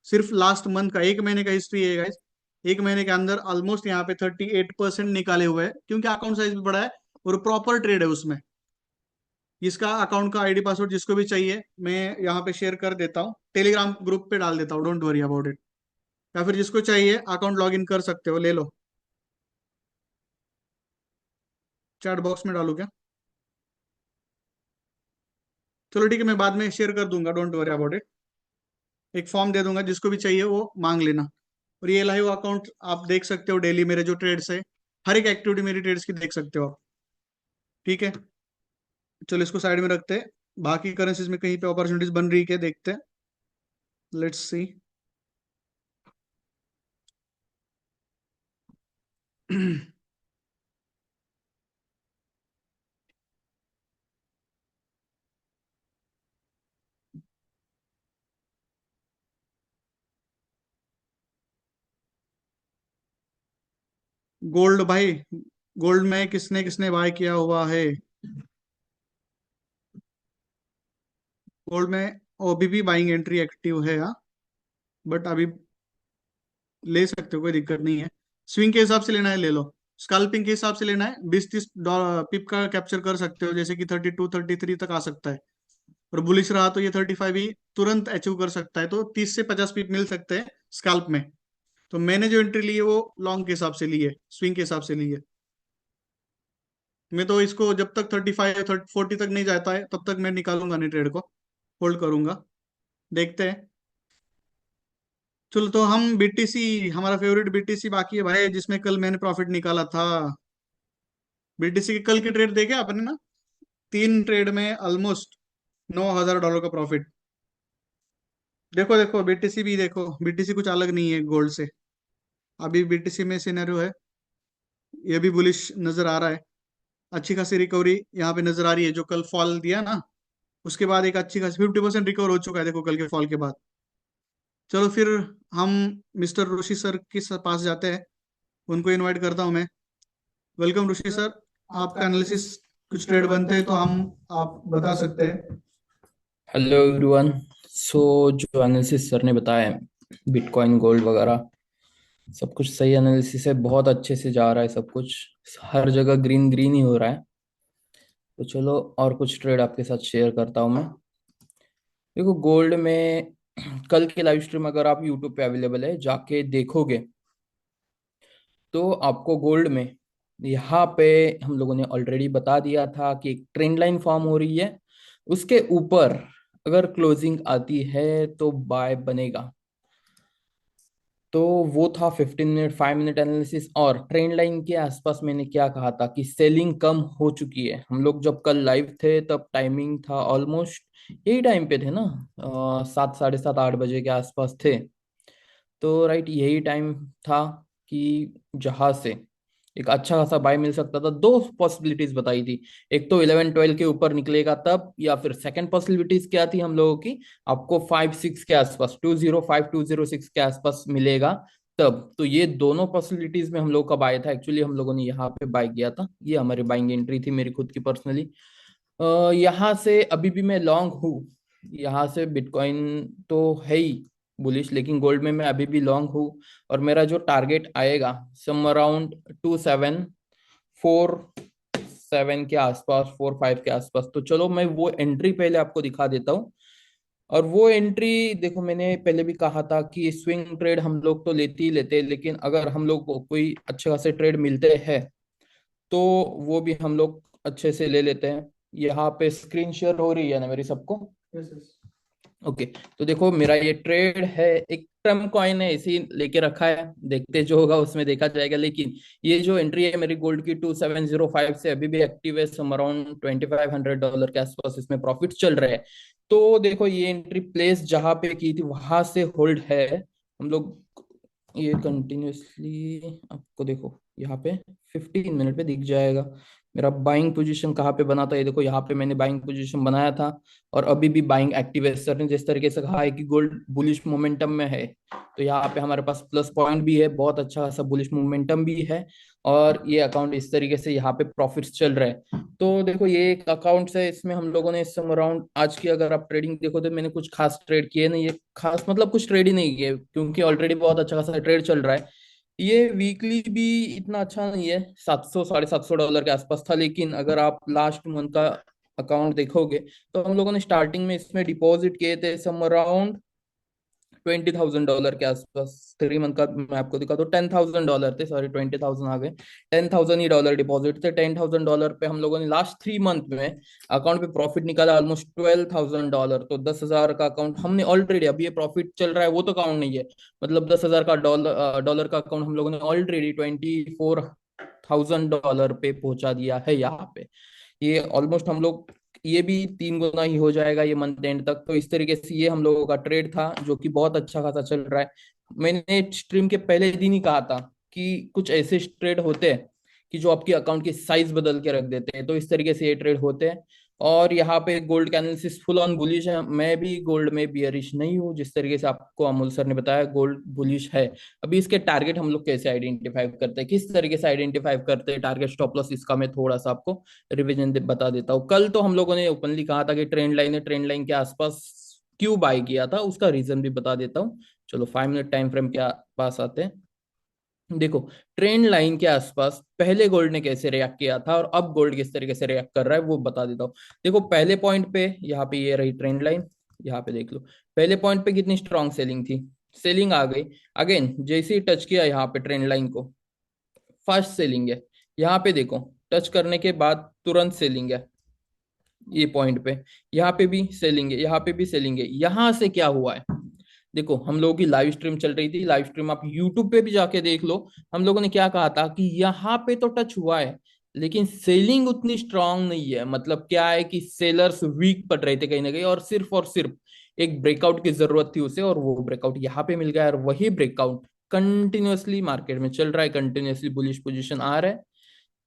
सिर्फ लास्ट मंथ का, एक महीने का हिस्ट्री है गाइस। एक महीने के अंदर ऑलमोस्ट यहाँ पे 38% निकाले हुए हैं, क्योंकि अकाउंट साइज भी बड़ा है और प्रॉपर ट्रेड है उसमें। इसका अकाउंट का आईडी पासवर्ड जिसको भी चाहिए मैं यहाँ पे शेयर कर देता हूँ, टेलीग्राम ग्रुप पे डाल देता हूँ, डोंट वरी अबाउट इट। या फिर जिसको चाहिए अकाउंट लॉग इन कर सकते हो, ले लो। चैट बॉक्स में डालू क्या? चलो ठीक है, मैं बाद में शेयर कर दूंगा, डोंट वरी अबाउट इट। एक फॉर्म दे दूंगा, जिसको भी चाहिए वो मांग लेना। और ये लाइव अकाउंट आप देख सकते हो, डेली मेरे जो ट्रेड्स है, हर एक एक्टिविटी मेरी ट्रेड्स की देख सकते हो आप, ठीक है। चलो इसको साइड में रखते हैं। बाकी करेंसीज में कहीं पे अपॉर्चुनिटीज बन रही है क्या, देखते हैं। Let's see. गोल्ड भाई, गोल्ड में किसने किसने बाय किया हुआ है? गोल्ड में अभी भी बाइंग एंट्री एक्टिव है, हाँ। बट अभी ले सकते हो, कोई दिक्कत नहीं है। स्विंग के हिसाब से लेना है ले लो। स्कैल्पिंग के हिसाब से लेना है, 20-30 पिप का कैप्चर कर सकते हो, जैसे कि 32-33 तक आ सकता है। और बुलिश रहा तो ये 35 भी तुरंत अचीव कर सकता है, तो 30 से 50 पिप मिल सकते हैं स्कैल्प में। तो मैंने जो एंट्री ली है वो लॉन्ग के हिसाब से ली है, स्विंग के हिसाब से ली है। मैं तो इसको जब तक 35 40 तक नहीं जाता है तब तक मैं निकालूंगा नहीं ट्रेड को, होल्ड करूंगा। देखते हैं। चलो तो हम बीटीसी, हमारा फेवरेट बीटीसी बाकी है भाई, जिसमें कल मैंने प्रॉफिट निकाला था। बीटीसी के कल की ट्रेड देखे आपने ना? 3 ट्रेड में ऑलमोस्ट $9,000 का प्रॉफिट। देखो देखो बीटीसी भी देखो, बीटीसी कुछ अलग नहीं है गोल्ड से। अभी बीटीसी में सिनेरियो है, ये भी बुलिश नजर आ रहा है। अच्छी खासी रिकवरी यहाँ पे नजर आ रही है, जो कल फॉल दिया ना, उसके बाद एक अच्छी खासी 50% रिकवर हो चुका है, देखो कल के फॉल के बाद। चलो फिर हम मिस्टर ऋषि सर के पास जाते हैं, उनको इनवाइट करता हूँ मैं। वेलकम ऋषि सर। आपका एनालिसिस, कुछ ट्रेड बनते हैं तो हम, आप बता सकते हैं। Hello everyone. सो जो एनालिसिस सर ने बताया है, बिटकॉइन गोल्ड वगैरह सब कुछ सही एनालिसिस है, बहुत अच्छे से जा रहा है सब कुछ। हर जगह ग्रीन ग्रीन ही हो रहा है। तो चलो और कुछ ट्रेड आपके साथ शेयर करता हूँ मैं। देखो गोल्ड में कल की लाइव स्ट्रीम अगर आप यूट्यूब पे अवेलेबल है जाके देखोगे तो आपको गोल्ड में यहाँ पे हम लोगों ने ऑलरेडी बता दिया था कि एक ट्रेंड लाइन फॉर्म हो रही है। उसके ऊपर अगर क्लोजिंग आती है तो बाय बनेगा। तो वो था 15 मिनट 5 मिनट एनालिसिस। और ट्रेंड लाइन के आसपास मैंने क्या कहा था कि सेलिंग कम हो चुकी है। हम लोग जब कल लाइव थे तब टाइमिंग था ऑलमोस्ट यही टाइम पे थे ना, 7 7:30 8 बजे के आसपास थे। तो राइट यही टाइम था कि जहां से एक अच्छा खासा बाय मिल सकता था। दो पॉसिबिलिटीज बताई थी, एक तो 11 12 के ऊपर निकलेगा तब, या फिर सेकंड पॉसिबिलिटीज क्या थी हम लोगों की, आपको 5 6 के आसपास 205 206 के आसपास मिलेगा तब। तो ये दोनों पॉसिबिलिटीज में हम लोग का बाय था। एक्चुअली हम लोगों ने यहाँ पे बाय किया था, ये हमारी बाइंग एंट्री थी मेरी खुद की पर्सनली। यहाँ से अभी भी मैं लॉन्ग हूँ। यहाँ से बिटकॉइन तो है ही बुलिश, लेकिन गोल्ड में मैं अभी भी लॉन्ग हूँ। और मेरा जो टारगेट आएगा सम अराउंड 2747 के आसपास, 45 के आसपास। तो चलो मैं वो एंट्री पहले आपको दिखा देता हूँ। और वो एंट्री देखो, मैंने पहले भी कहा था कि स्विंग ट्रेड हम लोग तो लेते ही लेते हैं, लेकिन अगर हम लोग को कोई अच्छे खासे ट्रेड मिलते हैं तो वो भी हम लोग अच्छे से ले लेते हैं। यहाँ पे स्क्रीन शेयर हो रही है ना मेरी सबको? Yes yes. ओके। तो देखो मेरा ये ट्रेड है, एक ट्रम्प कॉइन है, इसी लेके रखा है, देखते जो होगा उसमें देखा जाएगा। लेकिन ये जो एंट्री है मेरी गोल्ड की 2705 से अभी भी एक्टिव है, सम अराउंड $2500 के आसपास इसमें प्रॉफिट चल रहे हैं। तो देखो ये एंट्री प्लेस जहां पे की थी वहां से होल्ड है हम लोग। ये कंटिन्यूअसली आपको देखो यहाँ पे 15 मिनट पे दिख जाएगा मेरा बाइंग पोजीशन कहाँ पे बना था। ये देखो यहाँ पे मैंने बाइंग पोजीशन बनाया था और अभी भी बाइंग एक्टिव है। सर ने जिस तरीके से कहा है कि गोल्ड बुलिश मोमेंटम में है, तो यहाँ पे हमारे पास प्लस पॉइंट भी है, बहुत अच्छा खासा बुलिश मोमेंटम भी है। और ये अकाउंट इस तरीके से यहाँ पे प्रॉफिट्स चल रहे हैं। तो देखो ये एक अकाउंट है, इसमें हम लोगों ने इस समय अराउंड आज की अगर आप ट्रेडिंग देखो तो मैंने कुछ खास ट्रेड किए नहीं, ये खास मतलब कुछ ट्रेड ही नहीं किए क्योंकि ऑलरेडी बहुत अच्छा खासा ट्रेड चल रहा है। ये वीकली भी इतना अच्छा नहीं है, 700 $750 के आसपास था। लेकिन अगर आप लास्ट मंथ का अकाउंट देखोगे तो हम लोगों ने स्टार्टिंग में इसमें डिपॉजिट किए थे सम अराउंड $20,000 के आसपास। 3 मंथ का मैं आपको दिखा दो, $10,000 थे, सॉरी 20,000 आ गए। 10,000 ही डॉलर डिपॉजिट थे। $10,000 पे हम लोगों ने लास्ट 3 मंथ में अकाउंट पे प्रॉफिट निकाला ऑलमोस्ट $12,000। तो 10,000 का अकाउंट हमने ऑलरेडी, अभी ये प्रॉफिट चल रहा है वो तो काउंट नहीं है, मतलब 10,000 का डॉलर का अकाउंट हम लोगों ने ऑलरेडी $24,000 पे पहुंचा दिया है यहाँ पे। ये ऑलमोस्ट हम लोग, ये भी 3 गुना ही हो जाएगा ये मंथ एंड तक। तो इस तरीके से ये हम लोगों का ट्रेड था जो कि बहुत अच्छा खासा चल रहा है। मैंने स्ट्रीम के पहले दिन ही कहा था कि कुछ ऐसे ट्रेड होते हैं कि जो आपकी अकाउंट की साइज बदल के रख देते हैं। तो इस तरीके से ये ट्रेड होते हैं। और यहाँ पे गोल्ड का एनालिसिस फुल ऑन बुलिश है। मैं भी गोल्ड में बियरिश नहीं हूँ, जिस तरीके से आपको अमोल सर ने बताया गोल्ड बुलिश है। अभी इसके टारगेट हम लोग कैसे आइडेंटिफाई करते हैं, किस तरीके से आइडेंटिफाई करते हैं टारगेट स्टॉप लॉस, इसका मैं थोड़ा सा आपको रिवीजन बता देता हूँ। कल तो हम लोगों ने ओपनली कहा था कि ट्रेंड लाइन है, ट्रेंड लाइन के आसपास क्यों बाय किया था उसका रीजन भी बता देता हूँ। चलो 5 मिनट टाइम फ्रेम के पास आते हैं। देखो ट्रेंड लाइन के आसपास पहले गोल्ड ने कैसे रिएक्ट किया था और अब गोल्ड किस तरीके से रिएक्ट कर रहा है वो बता देता हूँ। देखो पहले पॉइंट पे यहाँ पे ये रही ट्रेंड लाइन, यहाँ पे देख लो पहले पॉइंट पे कितनी स्ट्रॉन्ग सेलिंग थी, सेलिंग आ गई। अगेन जैसे ही टच किया यहाँ पे ट्रेंड लाइन को, फर्स्ट सेलिंग है। यहाँ पे देखो टच करने के बाद तुरंत सेलिंग है ये पॉइंट पे, यहाँ पे भी सेलिंग है, यहाँ पे भी सेलिंग है। यहाँ से क्या हुआ है, देखो हम लोगों की लाइव स्ट्रीम चल रही थी, लाइव स्ट्रीम आप यूट्यूब पे भी जाके देख लो। हम लोगों ने क्या कहा था कि यहाँ पे तो टच हुआ है लेकिन सेलिंग उतनी स्ट्रांग नहीं है। मतलब क्या है कि सेलर्स वीक पड़ रहे थे कहीं ना कहीं, और सिर्फ एक ब्रेकआउट की जरूरत थी उसे, और वो ब्रेकआउट यहाँ पे मिल गया। और वही ब्रेकआउट कंटिन्यूअसली मार्केट में चल रहा है, कंटिन्यूअसली बुलिश पोजीशन आ रहा है।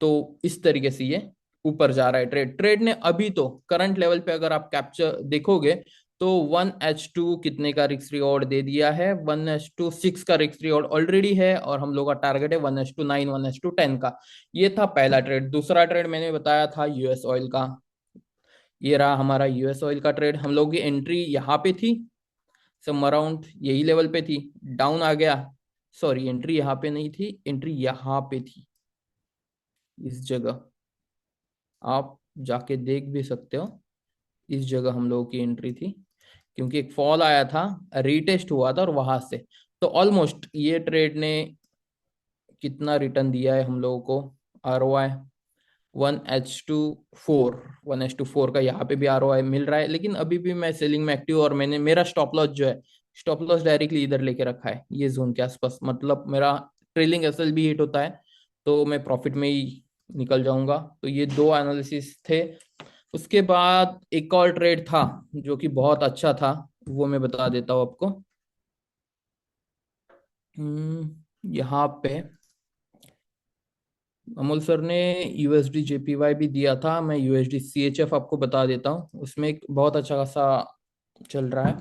तो इस तरीके से ये ऊपर जा रहा है। ट्रेड ने अभी तो करंट लेवल पे अगर आप कैप्चर देखोगे तो 1H2 कितने का रिस्क रिवॉर्ड दे दिया है, 1H2 6 का रिस्क रिवॉर्ड ऑलरेडी है, और हम लोग का टारगेट है 1H2 9 1H2 10 का। ये था पहला ट्रेड। दूसरा ट्रेड मैंने बताया था यूएस ऑयल का। ये रहा हमारा यूएस ऑयल का ट्रेड। हम लोग की एंट्री यहाँ पे थी, सम अराउंड यही लेवल पे थी, डाउन आ गया। सॉरी, एंट्री यहाँ पे नहीं थी, एंट्री यहाँ पे थी, इस जगह आप जाके देख भी सकते हो। इस जगह हम लोगों की एंट्री थी, क्योंकि एक फॉल आया था, रीटेस्ट हुआ था, और वहां से तो ऑलमोस्ट ये ट्रेड ने कितना रिटर्न दिया है हम लोगों को, ROI 1H2 4 का यहाँ पे भी ROI मिल रहा है। लेकिन अभी भी मैं सेलिंग में एक्टिव, और मैंने मेरा स्टॉप लॉस जो है, स्टॉप लॉस डायरेक्टली इधर लेके रखा है ये जोन के आसपास। मतलब मेरा ट्रेलिंग एसएल भी हिट होता है तो मैं प्रॉफिट में ही निकल जाऊंगा। तो ये दो एनालिसिस थे। उसके बाद एक और ट्रेड था जो कि बहुत अच्छा था, वो मैं बता देता हूँ आपको। यहाँ पे अमोल सर ने USD JPY भी दिया था, मैं USD CHF आपको बता देता हूँ। उसमें एक बहुत अच्छा खासा चल रहा है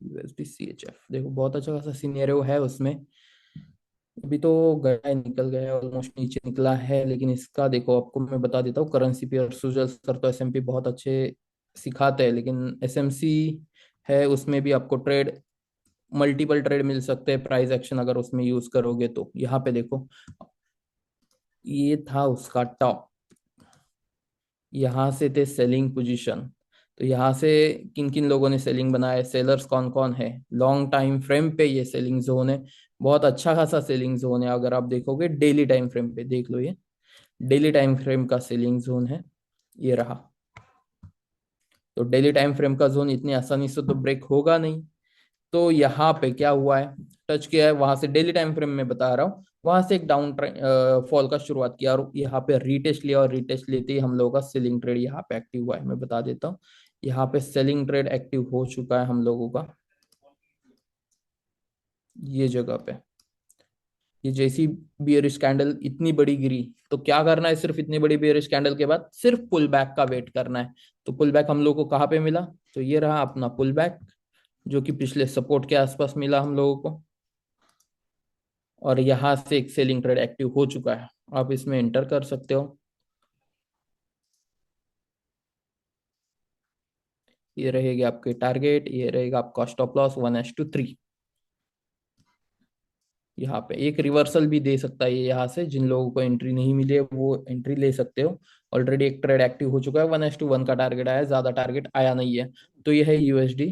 USD CHF, देखो बहुत अच्छा खासा सिनेरियो है उसमें। अभी तो गया निकल गया, ऑलमोस्ट नीचे निकला है, लेकिन इसका देखो आपको मैं बता देता हूँ करेंसी पेयर। सुजल सर तो SMP बहुत अच्छे सिखाते हैं, लेकिन SMC है, उसमें भी आपको ट्रेड, मल्टीपल ट्रेड मिल सकते हैं प्राइस एक्शन अगर उसमें यूज करोगे तो। यहाँ पे देखो ये था उसका टॉप, यहाँ से थे सेलिंग पोजीशन। तो यहाँ से किन किन लोगों ने सेलिंग बनाया, सेलर्स कौन कौन है, लॉन्ग टाइम फ्रेम पे ये सेलिंग जोन है, बहुत अच्छा खासा सेलिंग जोन है। अगर आप देखोगे डेली टाइम फ्रेम पे देख लो, ये डेली टाइम फ्रेम का सेलिंग जोन है, ये रहा। तो डेली टाइम फ्रेम का जोन इतनी आसानी से तो ब्रेक होगा नहीं। तो यहाँ पे क्या हुआ है, टच किया है, वहां से डेली टाइम फ्रेम में बता रहा हूँ, वहां से एक डाउन फॉल का शुरुआत किया, और यहाँ पे रीटेस्ट लिया, और रीटेस्ट लेते ही हम लोगों का सेलिंग ट्रेड यहाँ पे एक्टिव हुआ है। मैं बता देता हूँ, यहाँ पे सेलिंग ट्रेड एक्टिव हो चुका है हम लोगों का, ये जगह पे। ये जैसी बियरिश कैंडल इतनी बड़ी गिरी, तो क्या करना है, सिर्फ इतनी बड़ी बियरिश कैंडल के बाद सिर्फ पुल बैक का वेट करना है। तो पुल बैक हम लोग को कहाँ पे मिला, तो ये रहा अपना पुल बैक, जो कि पिछले सपोर्ट के आसपास मिला हम लोगों को, और यहां से एक सेलिंग ट्रेड एक्टिव हो चुका है, आप इसमें एंटर कर सकते हो। ये रहेगी आपके टारगेट, ये रहेगा आपका स्टॉप लॉस 1H2 3। यहाँ पे एक रिवर्सल भी दे सकता है ये, यहाँ से जिन लोगों को एंट्री नहीं मिली है वो एंट्री ले सकते हो। ऑलरेडी एक ट्रेड एक्टिव हो चुका है, 1H2 1 का टारगेट आया, ज्यादा टारगेट आया नहीं है। तो ये है USD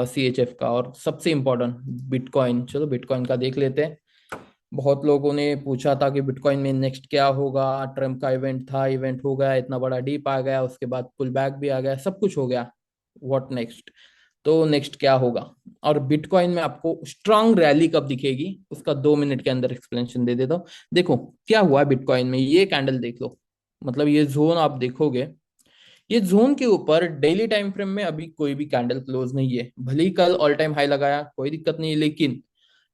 CHF का। और सबसे इम्पोर्टेंट बिटकॉइन, चलो बिटकॉइन का देख लेते हैं। बहुत लोगों ने पूछा था कि बिटकॉइन में नेक्स्ट क्या होगा, ट्रम्प का इवेंट था, इवेंट हो गया, इतना बड़ा डीप आ गया, उसके बाद पुल बैक भी आ गया, सब कुछ हो गया, व्हाट नेक्स्ट। तो नेक्स्ट क्या होगा, और बिटकॉइन में आपको स्ट्रांग रैली कब दिखेगी उसका 2 मिनट के अंदर एक्सप्लेनेशन दे देता हूँ। देखो क्या हुआ है बिटकॉइन में, ये कैंडल देख लो, मतलब ये जोन आप देखोगे, ये जोन के ऊपर डेली टाइम फ्रेम में अभी कोई भी कैंडल क्लोज नहीं है। भले ही कल ऑल टाइम हाई लगाया, कोई दिक्कत नहीं है, लेकिन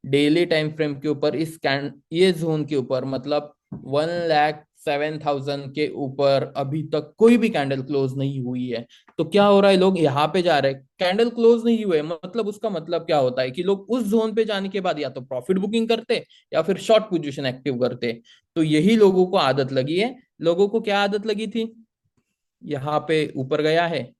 डेली टाइम फ्रेम के ऊपर इस कैंड ये जोन के ऊपर, मतलब 1,07,000 के ऊपर अभी तक कोई भी कैंडल क्लोज नहीं हुई है। तो क्या हो रहा है, लोग यहाँ पे जा रहे हैं, कैंडल क्लोज नहीं हुए, मतलब उसका मतलब क्या होता है कि लोग उस जोन पे जाने के बाद या तो प्रॉफिट बुकिंग करते या फिर शॉर्ट पोजीशन एक्टिव करते। तो यही लोगों को आदत लगी है। लोगों को क्या आदत लगी थी, यहाँ पे ऊपर गया है,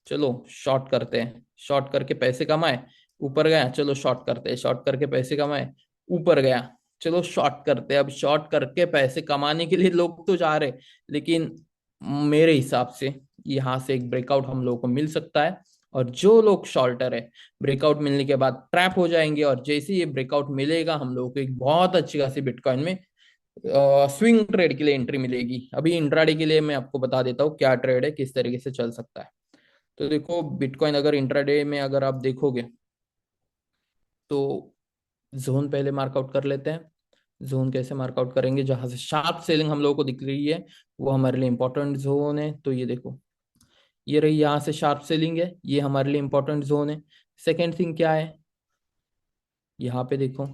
चलो शॉर्ट करते हैं, शॉर्ट करके पैसे कमाए, ऊपर गया चलो शॉर्ट करते हैं, शॉर्ट करके पैसे कमाए, ऊपर गया चलो शॉर्ट करते हैं। अब शॉर्ट करके पैसे कमाने के लिए लोग तो जा रहे, लेकिन मेरे हिसाब से यहाँ से एक ब्रेकआउट हम लोगों को मिल सकता है, और जो लोग शॉर्टर है ब्रेकआउट मिलने के बाद ट्रैप हो जाएंगे, और जैसे ये ब्रेकआउट मिलेगा हम लोगों को एक बहुत अच्छी खासी बिटकॉइन में स्विंग ट्रेड के लिए एंट्री मिलेगी। अभी इंट्राडे के लिए मैं आपको बता देता हूँ क्या ट्रेड है, किस तरीके से चल सकता है। तो देखो बिटकॉइन अगर इंट्राडे में अगर आप देखोगे तो जोन पहले मार्कआउट कर लेते हैं। जोन कैसे मार्कआउट करेंगे, जहां से शार्प सेलिंग हम लोगों को दिख रही है वो हमारे लिए इंपॉर्टेंट जोन है। तो ये देखो, ये रही, यहाँ से शार्प सेलिंग है, ये हमारे लिए इंपॉर्टेंट जोन है। सेकेंड थिंग क्या है, यहाँ पे देखो,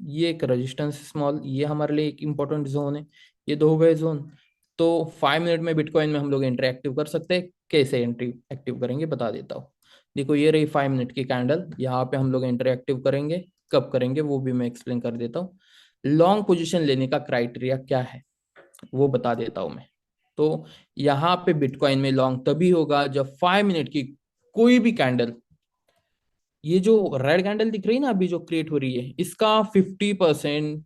ये एक रेजिस्टेंस स्मॉल, ये हमारे लिए एक इंपॉर्टेंट जोन है। ये दो हो गए जोन। तो 5 मिनट में बिटकॉइन में हम लोग एंट्री एक्टिव कर सकते हैं। कैसे एंट्री एक्टिव करेंगे बता देता हूँ। देखो ये रही 5 मिनट की कैंडल, यहाँ पे हम लोग एंट्री एक्टिव करेंगे। कब करेंगे वो भी मैं एक्सप्लेन कर देता हूँ। लॉन्ग पोजीशन लेने का क्राइटेरिया क्या है वो बता देता हूँ मैं। तो यहाँ पे बिटकॉइन में लॉन्ग तभी होगा जब 5 मिनट की कोई भी कैंडल, ये जो रेड कैंडल दिख रही है ना अभी जो क्रिएट हो रही है, इसका 50%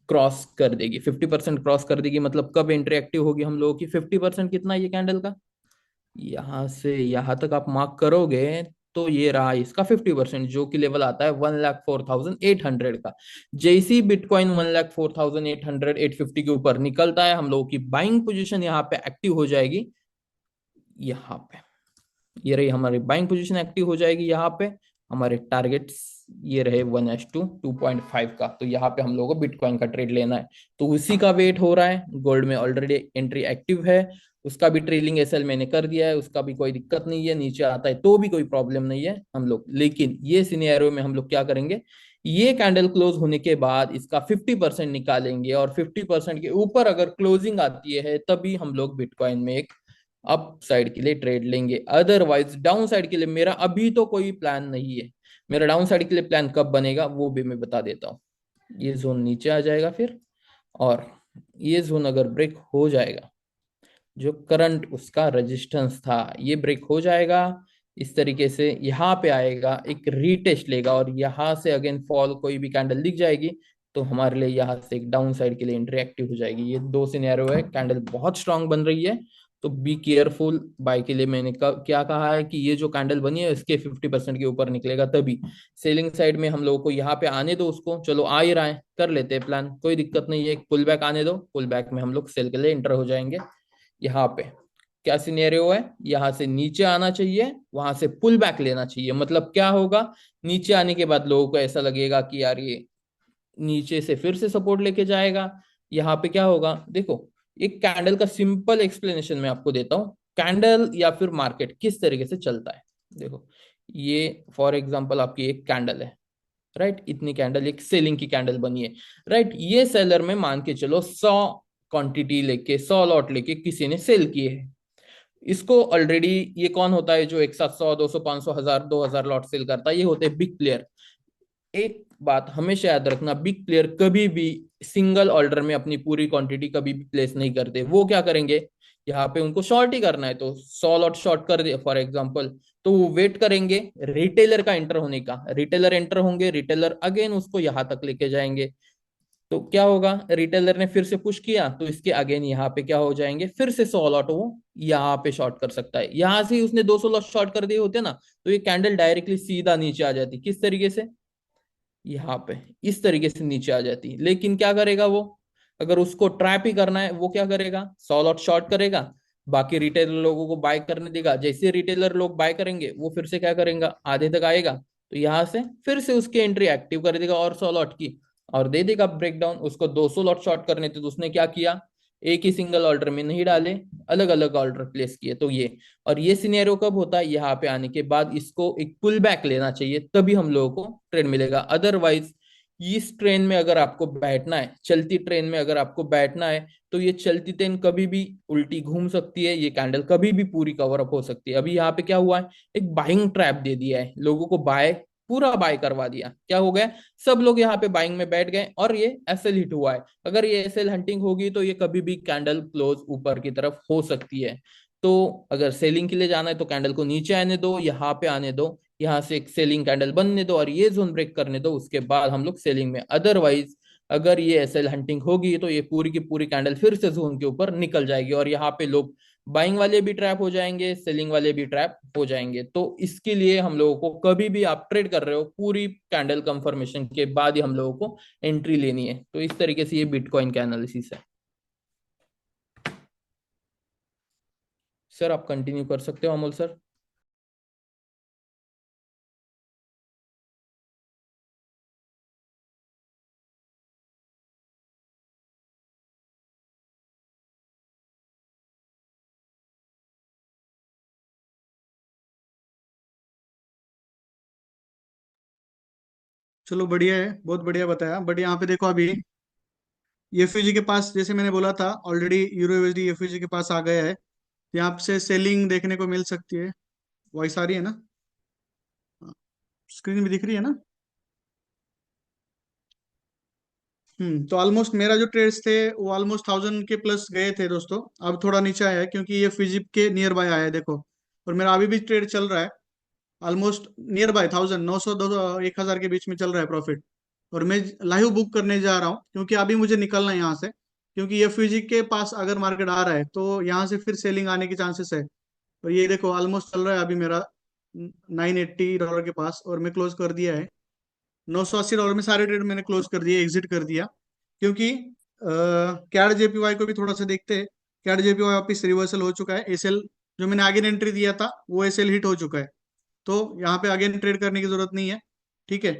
क्रॉस कर देगी। 50% क्रॉस कर देगी मतलब कब एंट्री एक्टिव होगी हम लोगों की, 50% कितना है ये कैंडल का, यहां से यहां तक आप मार्क करोगे तो ये रहा इसका 50%, जो कि लेवल आता है 1,04,800 का। जैसे ही बिटकॉइन 1,04,800 850 के ऊपर निकलता है हम लोगों की बाइंग पोजीशन यहाँ पे एक्टिव हो जाएगी। यहाँ पे ये रही हमारी बाइंग पोजीशन एक्टिव हो जाएगी। यहाँ पे हमारे टारगेट्स ये रहे 1:2.5 का। तो यहाँ पे हम लोगों को बिटकॉइन का ट्रेड लेना है, तो उसी का वेट हो रहा है। गोल्ड में ऑलरेडी एंट्री एक्टिव है, उसका भी ट्रेलिंग एसएल मैंने कर दिया है, उसका भी कोई दिक्कत नहीं है, नीचे आता है तो भी कोई प्रॉब्लम नहीं है हम लोग। लेकिन ये सिनेरियो में हम लोग क्या करेंगे, ये कैंडल क्लोज होने के बाद इसका 50% निकालेंगे, और 50% के ऊपर अगर क्लोजिंग आती है तभी हम लोग बिटकॉइन में एक अप साइड के लिए ट्रेड लेंगे। अदरवाइज डाउन साइड के लिए मेरा अभी तो कोई प्लान नहीं है। मेरा डाउन साइड के लिए प्लान कब बनेगा वो भी मैं बता देता हूँ। ये जोन नीचे आ जाएगा फिर, और ये जोन अगर ब्रेक हो जाएगा, जो करंट उसका रेजिस्टेंस था ये ब्रेक हो जाएगा, इस तरीके से यहाँ पे आएगा, एक रीटेस्ट लेगा, और यहाँ से अगेन फॉल कोई भी कैंडल दिख जाएगी तो हमारे लिए यहाँ से एक डाउन साइड के लिए एंट्री एक्टिव हो जाएगी। ये दो सिनेरियो है, कैंडल बहुत स्ट्रांग बन रही है तो बी केयरफुल। बाय के लिए मैंने क्या कहा है कि ये जो कैंडल बनी है इसके 50% के ऊपर निकलेगा तभी। सेलिंग साइड में हम लोगों को यहाँ पे आने दो, उसको चलो आ ही रहा है, कर लेते हैं प्लान, कोई दिक्कत नहीं है। एक पुल बैक आने दो, पुल बैक में हम लोग सेल के लिए एंटर हो जाएंगे। यहाँ पे क्या सिनेरियो है, यहाँ से नीचे आना चाहिए, वहां से पुल बैक लेना चाहिए। मतलब क्या होगा, नीचे आने के बाद लोगों को ऐसा लगेगा कि यार ये नीचे से फिर से सपोर्ट लेके जाएगा। यहाँ पे क्या होगा देखो, एक कैंडल का सिंपल एक्सप्लेनेशन मैं आपको देता हूँ, कैंडल या फिर मार्केट किस तरीके से चलता है। देखो ये फॉर एग्जांपल आपकी एक कैंडल है, राइट, इतनी कैंडल एक सेलिंग की कैंडल बनी है, राइट। ये सेलर में मान के चलो 100 क्वांटिटी लेके 100 लॉट लेके किसी ने सेल किए है। इसको ऑलरेडी, ये कौन होता है जो एक साथ 100 200 500 1000 2000 लॉट सेल करता है, ये होते हैं बिग प्लेयर। एक बात हमेशा याद रखना, बिग प्लेयर कभी भी सिंगल ऑर्डर में अपनी पूरी क्वांटिटी कभी भी प्लेस नहीं करते। वो क्या करेंगे, यहाँ पे उनको शॉर्ट ही करना है तो 100 लॉट शॉर्ट कर दे फॉर एग्जांपल, तो वो वेट करेंगे रिटेलर का एंटर होने का। रिटेलर एंटर होंगे, रिटेलर अगेन उसको यहाँ तक लेके जाएंगे। तो क्या होगा, रिटेलर ने फिर से पुश किया तो इसके अगेन यहाँ पे क्या हो जाएंगे, फिर से 100 लॉट वो यहाँ पे शॉर्ट कर सकता है। यहाँ से उसने 200 लॉट शॉर्ट कर दिए होते ना, तो ये कैंडल डायरेक्टली सीधा नीचे आ जाती। किस तरीके से, यहाँ पे इस तरीके से नीचे आ जाती। लेकिन क्या करेगा वो, अगर उसको ट्रैप ही करना है वो क्या करेगा, 100 लॉट शॉर्ट करेगा, बाकी रिटेलर लोगों को बाय करने देगा। जैसे रिटेलर लोग बाय करेंगे वो फिर से क्या करेगा, आधे तक आएगा तो यहाँ से फिर से उसकी एंट्री एक्टिव कर देगा और 100 लॉट की, और दे देगा ब्रेकडाउन। उसको 200 लॉट शॉर्ट करने थे तो उसने क्या किया, एक ही सिंगल ऑर्डर में नहीं डाले, अलग अलग ऑर्डर प्लेस किए। तो ये, और ये सिनेरियो कब होता है, यहाँ पे आने के बाद इसको एक पुल बैक लेना चाहिए तभी हम लोगों को ट्रेड मिलेगा। अदरवाइज इस ट्रेन में अगर आपको बैठना है, चलती ट्रेन में अगर आपको बैठना है, तो ये चलती ट्रेन कभी भी उल्टी घूम सकती है, ये कैंडल कभी भी पूरी कवर अप हो सकती है। अभी यहाँ पे क्या हुआ है, एक बाइंग ट्रैप दे दिया है लोगों को, बाय पूरा बाय करवा दिया। क्या हो गया, सब लोग यहाँ पे बाइंग में बैठ गए और ये एसएल हिट हुआ है। अगर ये एसएल हंटिंग होगी तो ये कभी भी कैंडल क्लोज ऊपर की तरफ हो सकती है। तो अगर सेलिंग के लिए जाना है तो कैंडल को नीचे आने दो, यहाँ पे आने दो, यहाँ से एक सेलिंग कैंडल बनने दो और ये जोन ब्रेक करने दो, उसके बाद हम लोग सेलिंग में। अदरवाइज अगर ये एसएल हंटिंग होगी तो ये पूरी की पूरी कैंडल फिर से जोन के ऊपर निकल जाएगी और यहाँ पे लोग बाइंग वाले भी ट्रैप हो जाएंगे, सेलिंग वाले भी ट्रैप हो जाएंगे। तो इसके लिए हम लोगों को कभी भी आप ट्रेड कर रहे हो, पूरी कैंडल कंफर्मेशन के बाद ही हम लोगों को एंट्री लेनी है। तो इस तरीके से ये बिटकॉइन का एनालिसिस है। सर आप कंटिन्यू कर सकते हो अमोल सर। चलो बढ़िया है, बहुत बढ़िया बताया। बट यहाँ पे देखो अभी एफयूजी के पास, जैसे मैंने बोला था ऑलरेडी, यूरो यूएसडी एफयूजी के पास आ गया है। यहाँ से सेलिंग देखने को मिल सकती है। वॉइस आ रही है ना? स्क्रीन भी दिख रही है ना? तो ऑलमोस्ट मेरा जो ट्रेड्स थे वो ऑलमोस्ट 1000 के प्लस गए थे दोस्तों। अब थोड़ा नीचे आया है क्योंकि ये फिजिप के नियर बाय आया है, देखो। और मेरा अभी भी ट्रेड चल रहा है ऑलमोस्ट नियर बाय 1000, 900, 1000 के बीच में चल रहा है प्रॉफिट। और मैं लाइव बुक करने जा रहा हूँ क्योंकि अभी मुझे निकलना है यहाँ से। क्योंकि ये फ्यूजी के पास अगर मार्केट आ रहा है तो यहाँ से फिर सेलिंग आने के चांसेस है। और ये देखो ऑलमोस्ट चल रहा है अभी मेरा $980 के पास, और मैं क्लोज कर दिया है। $980 में सारे ट्रेड मैंने क्लोज कर दिए, एग्जिट कर दिया। क्योंकि कैड जेपीवाई को भी थोड़ा सा देखते हैं। कैड जेपीवाई वापिस रिवर्सल हो चुका है, एसएल जो मैंने आगे एंट्री दिया था वो एसएल हिट हो चुका है। तो यहाँ पे अगेन ट्रेड करने की जरूरत नहीं है, ठीक है।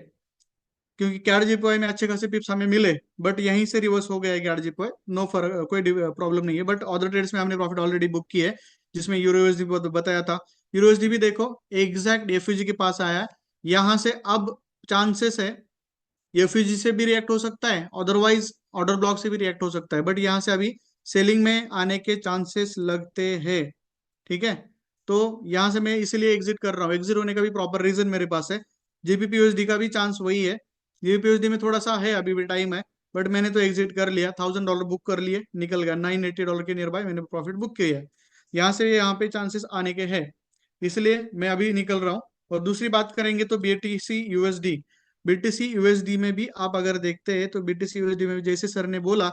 क्योंकि कैड जीपीवाई में अच्छे खासे पिप्स हमें मिले, बट यहीं से रिवर्स हो गया है कैड जीपीवाई। नो फर्क, कोई प्रॉब्लम नहीं है। बट अदर ट्रेड्स में हमने प्रॉफिट ऑलरेडी बुक किया है, जिसमें यूरो यूएसडी बताया था। यूरो यूएसडी भी देखो एग्जैक्ट एफयूजी के पास आया है। यहाँ से अब चांसेस है एफयूजी से भी रिएक्ट हो सकता है, अदरवाइज ऑर्डर ब्लॉक से भी रिएक्ट हो सकता है। बट यहाँ से अभी सेलिंग में आने के चांसेस लगते हैं, ठीक है। तो यहाँ से मैं इसीलिए एग्जिट कर रहा हूँ। एग्जिट होने का भी प्रॉपर रीजन मेरे पास है। जीबीपीयूएसडी का भी चांस वही है। जीबीपीयूएसडी में थोड़ा सा है, अभी भी टाइम है। बट मैंने तो एग्जिट कर लिया, $1000 बुक कर लिए, निकल गया $980 के नियर बाय मैंने प्रॉफिट बुक किया है। यहाँ से यहाँ पे चांसेस आने के हैं, इसलिए मैं अभी निकल रहा हूँ। और दूसरी बात करेंगे तो बीटीसी यूएसडी। बीटीसी यूएसडी में भी आप अगर देखते हैं तो बीटीसी यूएसडी में भी जैसे सर ने बोला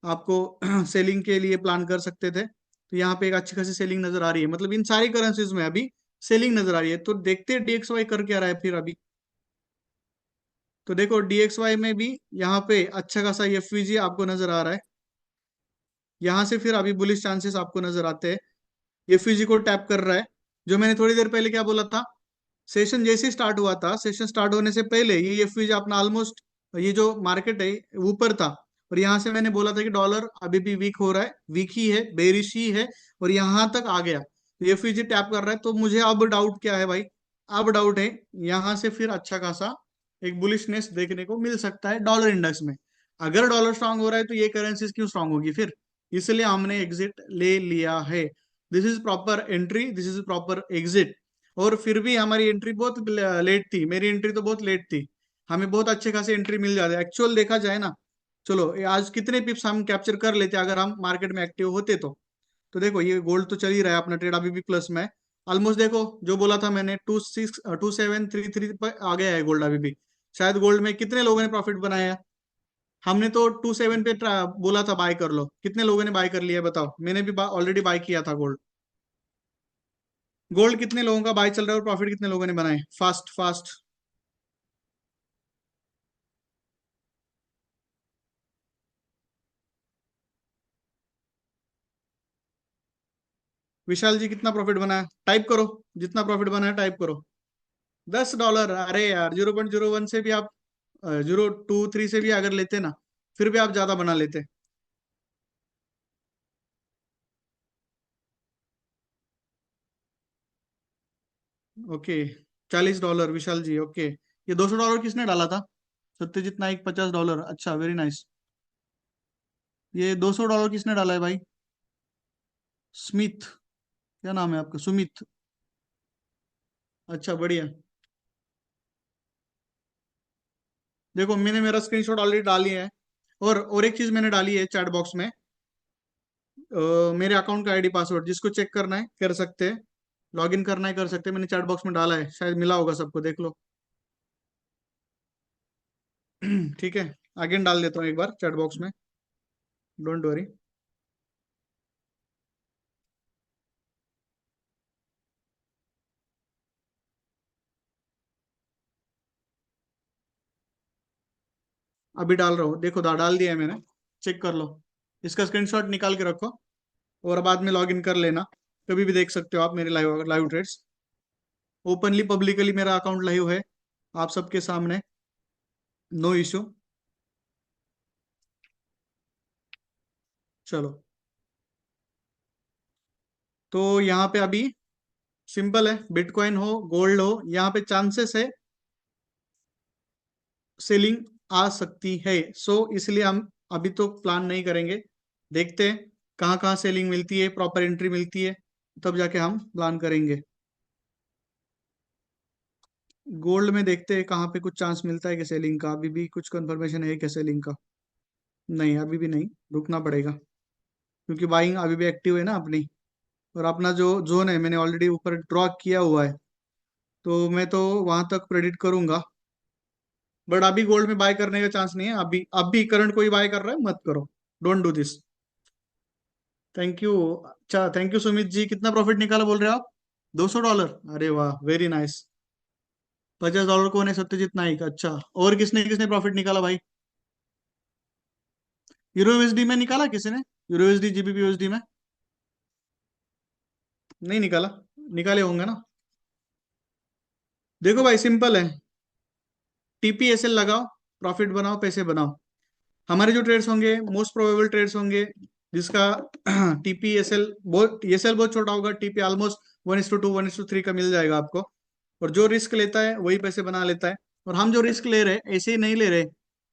आपको सेलिंग के लिए प्लान कर सकते थे। तो यहाँ पे एक अच्छी खासी सेलिंग नजर आ रही है, मतलब इन सारी करेंसीज में अभी सेलिंग नजर आ रही है। तो देखते हैं डीएक्सवाई कर क्या रहा है फिर अभी। तो देखो डीएक्सवाई में भी यहाँ पे अच्छा खासा एफवीजी आपको नजर आ रहा है। यहाँ से फिर अभी बुलिश चांसेस आपको नजर आते हैं। एफवीजी को टैप कर रहा है। जो मैंने थोड़ी देर पहले क्या बोला था, सेशन जैसे स्टार्ट हुआ था, सेशन स्टार्ट होने से पहले ये एफवीजी अपना ऑलमोस्ट, ये जो मार्केट है ऊपर था। और यहाँ से मैंने बोला था कि डॉलर अभी भी वीक हो रहा है, वीक ही है, बेरिश ही है। और यहाँ तक आ गया तो एफवीजी टैप कर रहा है। तो मुझे अब डाउट क्या है भाई, अब डाउट है यहाँ से फिर अच्छा खासा एक बुलिशनेस देखने को मिल सकता है डॉलर इंडेक्स में। अगर डॉलर स्ट्रांग हो रहा है तो ये करेंसीज क्यों स्ट्रांग होगी फिर। इसलिए हमने एग्जिट ले लिया है। This is proper entry, this is proper exit. और फिर भी हमारी एंट्री बहुत लेट थी, मेरी एंट्री तो बहुत लेट थी। हमें बहुत अच्छे खासे एंट्री मिल जाते एक्चुअल देखा जाए ना। चलो ये आज कितने पिप्स हम कैप्चर कर लेते अगर हम मार्केट में एक्टिव होते तो देखो ये गोल्ड तो चल ही रहा है, अपना ट्रेड अभी भी प्लस में है। ऑलमोस्ट देखो जो बोला था मैंने 2733 पर आ गया है गोल्ड अभी भी। शायद गोल्ड में कितने लोगों ने प्रॉफिट बनाया है? हमने तो 27 पे बोला था बाय कर लो, कितने लोगों ने बाय कर लिया है बताओ। मैंने भी ऑलरेडी बाय किया था गोल्ड। गोल्ड कितने लोगों का बाय चल रहा है और प्रॉफिट कितने लोगों ने बनाए? Fast fast. विशाल जी कितना प्रॉफिट बनाया टाइप करो, जितना प्रॉफिट बनाया टाइप करो। $10। अरे यार 0.01 से भी आप, 0.23 से भी अगर लेते ना, फिर भी आप ज्यादा बना लेते। ओके, $40 विशाल जी, ओके। ये $200 किसने डाला था? सत्यजीत नाइक $50, अच्छा वेरी नाइस। ये $200 किसने डाला है भाई? स्मिथ, क्या नाम है आपका? सुमित, अच्छा बढ़िया। देखो मैंने मेरा स्क्रीनशॉट ऑलरेडी डाली है। और एक चीज मैंने डाली है चैट बॉक्स में, मेरे अकाउंट का आईडी पासवर्ड, जिसको चेक करना है कर सकते हैं, लॉग इन करना है कर सकते हैं। मैंने चैट बॉक्स में डाला है, शायद मिला होगा सबको, देख लो। ठीक है, अगेन डाल देता हूँ एक बार चैट बॉक्स में, डोंट वरी। अभी डाल रहा हूँ, देखो डाल दिया है मैंने, चेक कर लो। इसका स्क्रीनशॉट निकाल के रखो और बाद में लॉग इन कर लेना, कभी भी देख सकते हो आप मेरे live live trades. Openly publicly मेरा अकाउंट लाइव है आप सबके सामने, नो इश्यू। चलो, तो यहाँ पे अभी सिंपल है, बिटकॉइन हो गोल्ड हो, यहाँ पे चांसेस है सेलिंग आ सकती है। सो इसलिए हम अभी तो प्लान नहीं करेंगे, देखते हैं कहाँ कहाँ सेलिंग मिलती है, प्रॉपर एंट्री मिलती है, तब जाके हम प्लान करेंगे। गोल्ड में देखते हैं कहाँ पे कुछ चांस मिलता है कि सेलिंग का, अभी भी कुछ कंफर्मेशन है क्या सेलिंग का? नहीं, अभी भी नहीं, रुकना पड़ेगा, क्योंकि बाइंग अभी भी एक्टिव है ना अपनी। और अपना जो जोन है मैंने ऑलरेडी ऊपर ड्रॉ किया हुआ है, तो मैं तो वहां तक प्रेडिक्ट करूंगा। बट अभी गोल्ड में बाय करने का चांस नहीं है, अभी करंट कोई बाय कर रहा है मत करो, don't do this. Thank you. अच्छा, थैंक यू सुमित जी। कितना प्रॉफिट निकाला बोल रहे हो आप? $200? अरे वाह, वेरी नाइस। $50 कौन है? सत्यजीत नाइक। अच्छा, और किसने किसने प्रॉफिट निकाला भाई? यूरो यूएसडी में निकाला किसी ने? यूरो यूएसडी जीबीपी यूएसडी में नहीं निकाला? निकाले होंगे ना। देखो भाई, सिंपल है, टीपीएसएल लगाओ, प्रॉफिट बनाओ, पैसे बनाओ। हमारे जो ट्रेड्स होंगे मोस्ट प्रोबेबल ट्रेड्स होंगे जिसका टीपीएसएल बहुत, एसएल बहुत छोटा होगा, टीपी ऑलमोस्ट 1:2 1:3 का मिल जाएगा आपको। और जो रिस्क लेता है वही पैसे बना लेता है। और हम जो रिस्क ले रहे हैं ऐसे ही नहीं ले रहे,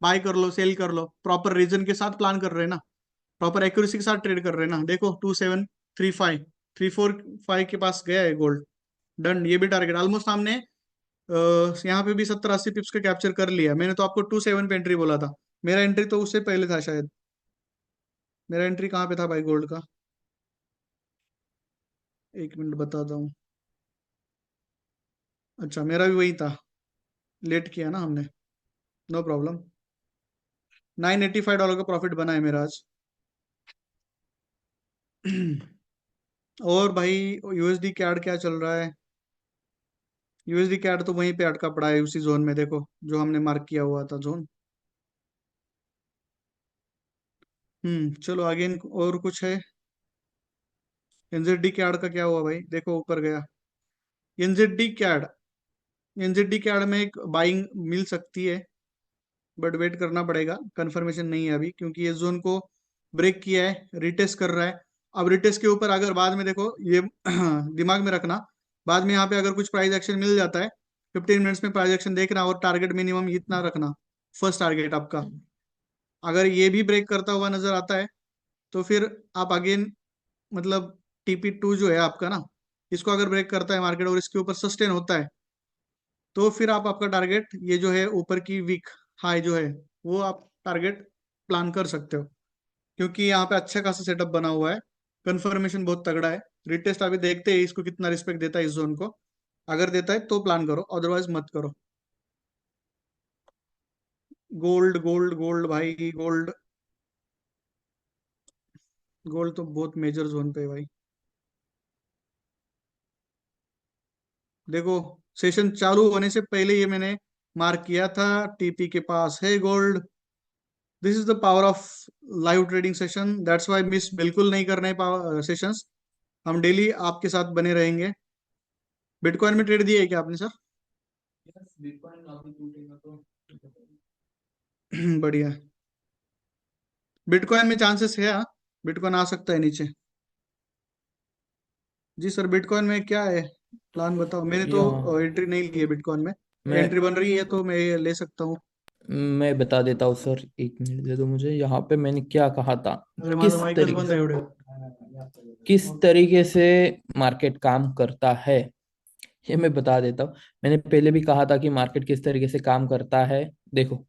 बाय कर लो सेल कर लो, प्रॉपर रीजन के साथ प्लान कर रहे हैं ना, प्रॉपर एक्यूरेसी के साथ ट्रेड कर रहे हैं ना। देखो 2735 के पास गया है गोल्ड, डन। ये भी टारगेट ऑलमोस्ट हमने यहाँ पे भी 70-80 पिप्स का कैप्चर कर लिया। मैंने तो आपको 27 पे एंट्री बोला था, मेरा एंट्री तो उससे पहले था शायद। मेरा एंट्री कहाँ पे था भाई गोल्ड का? एक मिनट बताता हूँ। अच्छा, मेरा भी वही था, लेट किया ना हमने, नो प्रॉब्लम। $985 का प्रॉफिट बना है मेरा आज। और भाई यूएसडी कैड क्या चल रहा है? यूएसडी कैड तो वहीं पे अटका पड़ा है उसी जोन में, देखो जो हमने मार्क किया हुआ था जोन। चलो अगेन, और कुछ है? एनजेडी कैड का क्या हुआ भाई? देखो ऊपर गया। एनजेडी कैड, एनजेडी कैड में एक बाइंग मिल सकती है, बट वेट करना पड़ेगा, कंफर्मेशन नहीं है अभी, क्योंकि ये जोन को ब्रेक किया है, रिटेस्ट कर रहा है। अब रिटेस्ट के ऊपर अगर बाद में देखो ये दिमाग में रखना, बाद में यहाँ पे अगर कुछ प्राइस एक्शन मिल जाता है, 15 मिनट्स में प्राइस एक्शन देखना, और टारगेट मिनिमम इतना रखना, फर्स्ट टारगेट आपका। अगर ये भी ब्रेक करता हुआ नजर आता है तो फिर आप अगेन, मतलब TP2 जो है आपका ना, इसको अगर ब्रेक करता है मार्केट और इसके ऊपर सस्टेन होता है, तो फिर आप आपका टारगेट ये जो है ऊपर की वीक हाई जो है वो आप टारगेट प्लान कर सकते हो, क्योंकि यहाँ पे अच्छा खासा सेटअप बना हुआ है, कंफर्मेशन बहुत तगड़ा है। रिटेस्ट अभी देखते हैं इसको कितना रिस्पेक्ट देता है इस जोन को, अगर देता है तो प्लान करो, अदरवाइज मत करो। गोल्ड गोल्ड गोल्ड भाई, गोल्ड, गोल्ड तो बहुत मेजर जोन पे है भाई। देखो सेशन चालू होने से पहले ये मैंने मार्क किया था, टीपी के पास है gold. This is the power of live trading session, that's why miss बिल्कुल नहीं करना है सेशंस, हम डेली आपके साथ बने रहेंगे। बिटकॉइन में ट्रेड दिया है क्या आपने सर? बढ़िया। बिटकॉइन में चांसेस है, हाँ, बिटकॉइन आ सकता है नीचे। जी सर, बिटकॉइन में क्या है प्लान बताओ, मैंने तो यहाँ एंट्री नहीं ली है बिटकॉइन में, मैं एंट्री बन रही है तो मैं ये ले सकता हूँ। मैं बता देता हूँ सर, 1 मिनट दे दो मुझे। यहाँ पे मैंने क्या कहा था, अरे माझा किस माइकच तरीके बंद आहे एवढे। किस तरीके से मार्केट काम करता है, ये मैं बता देता हूँ। मैंने पहले भी कहा था कि मार्केट किस तरीके से काम करता है। देखो,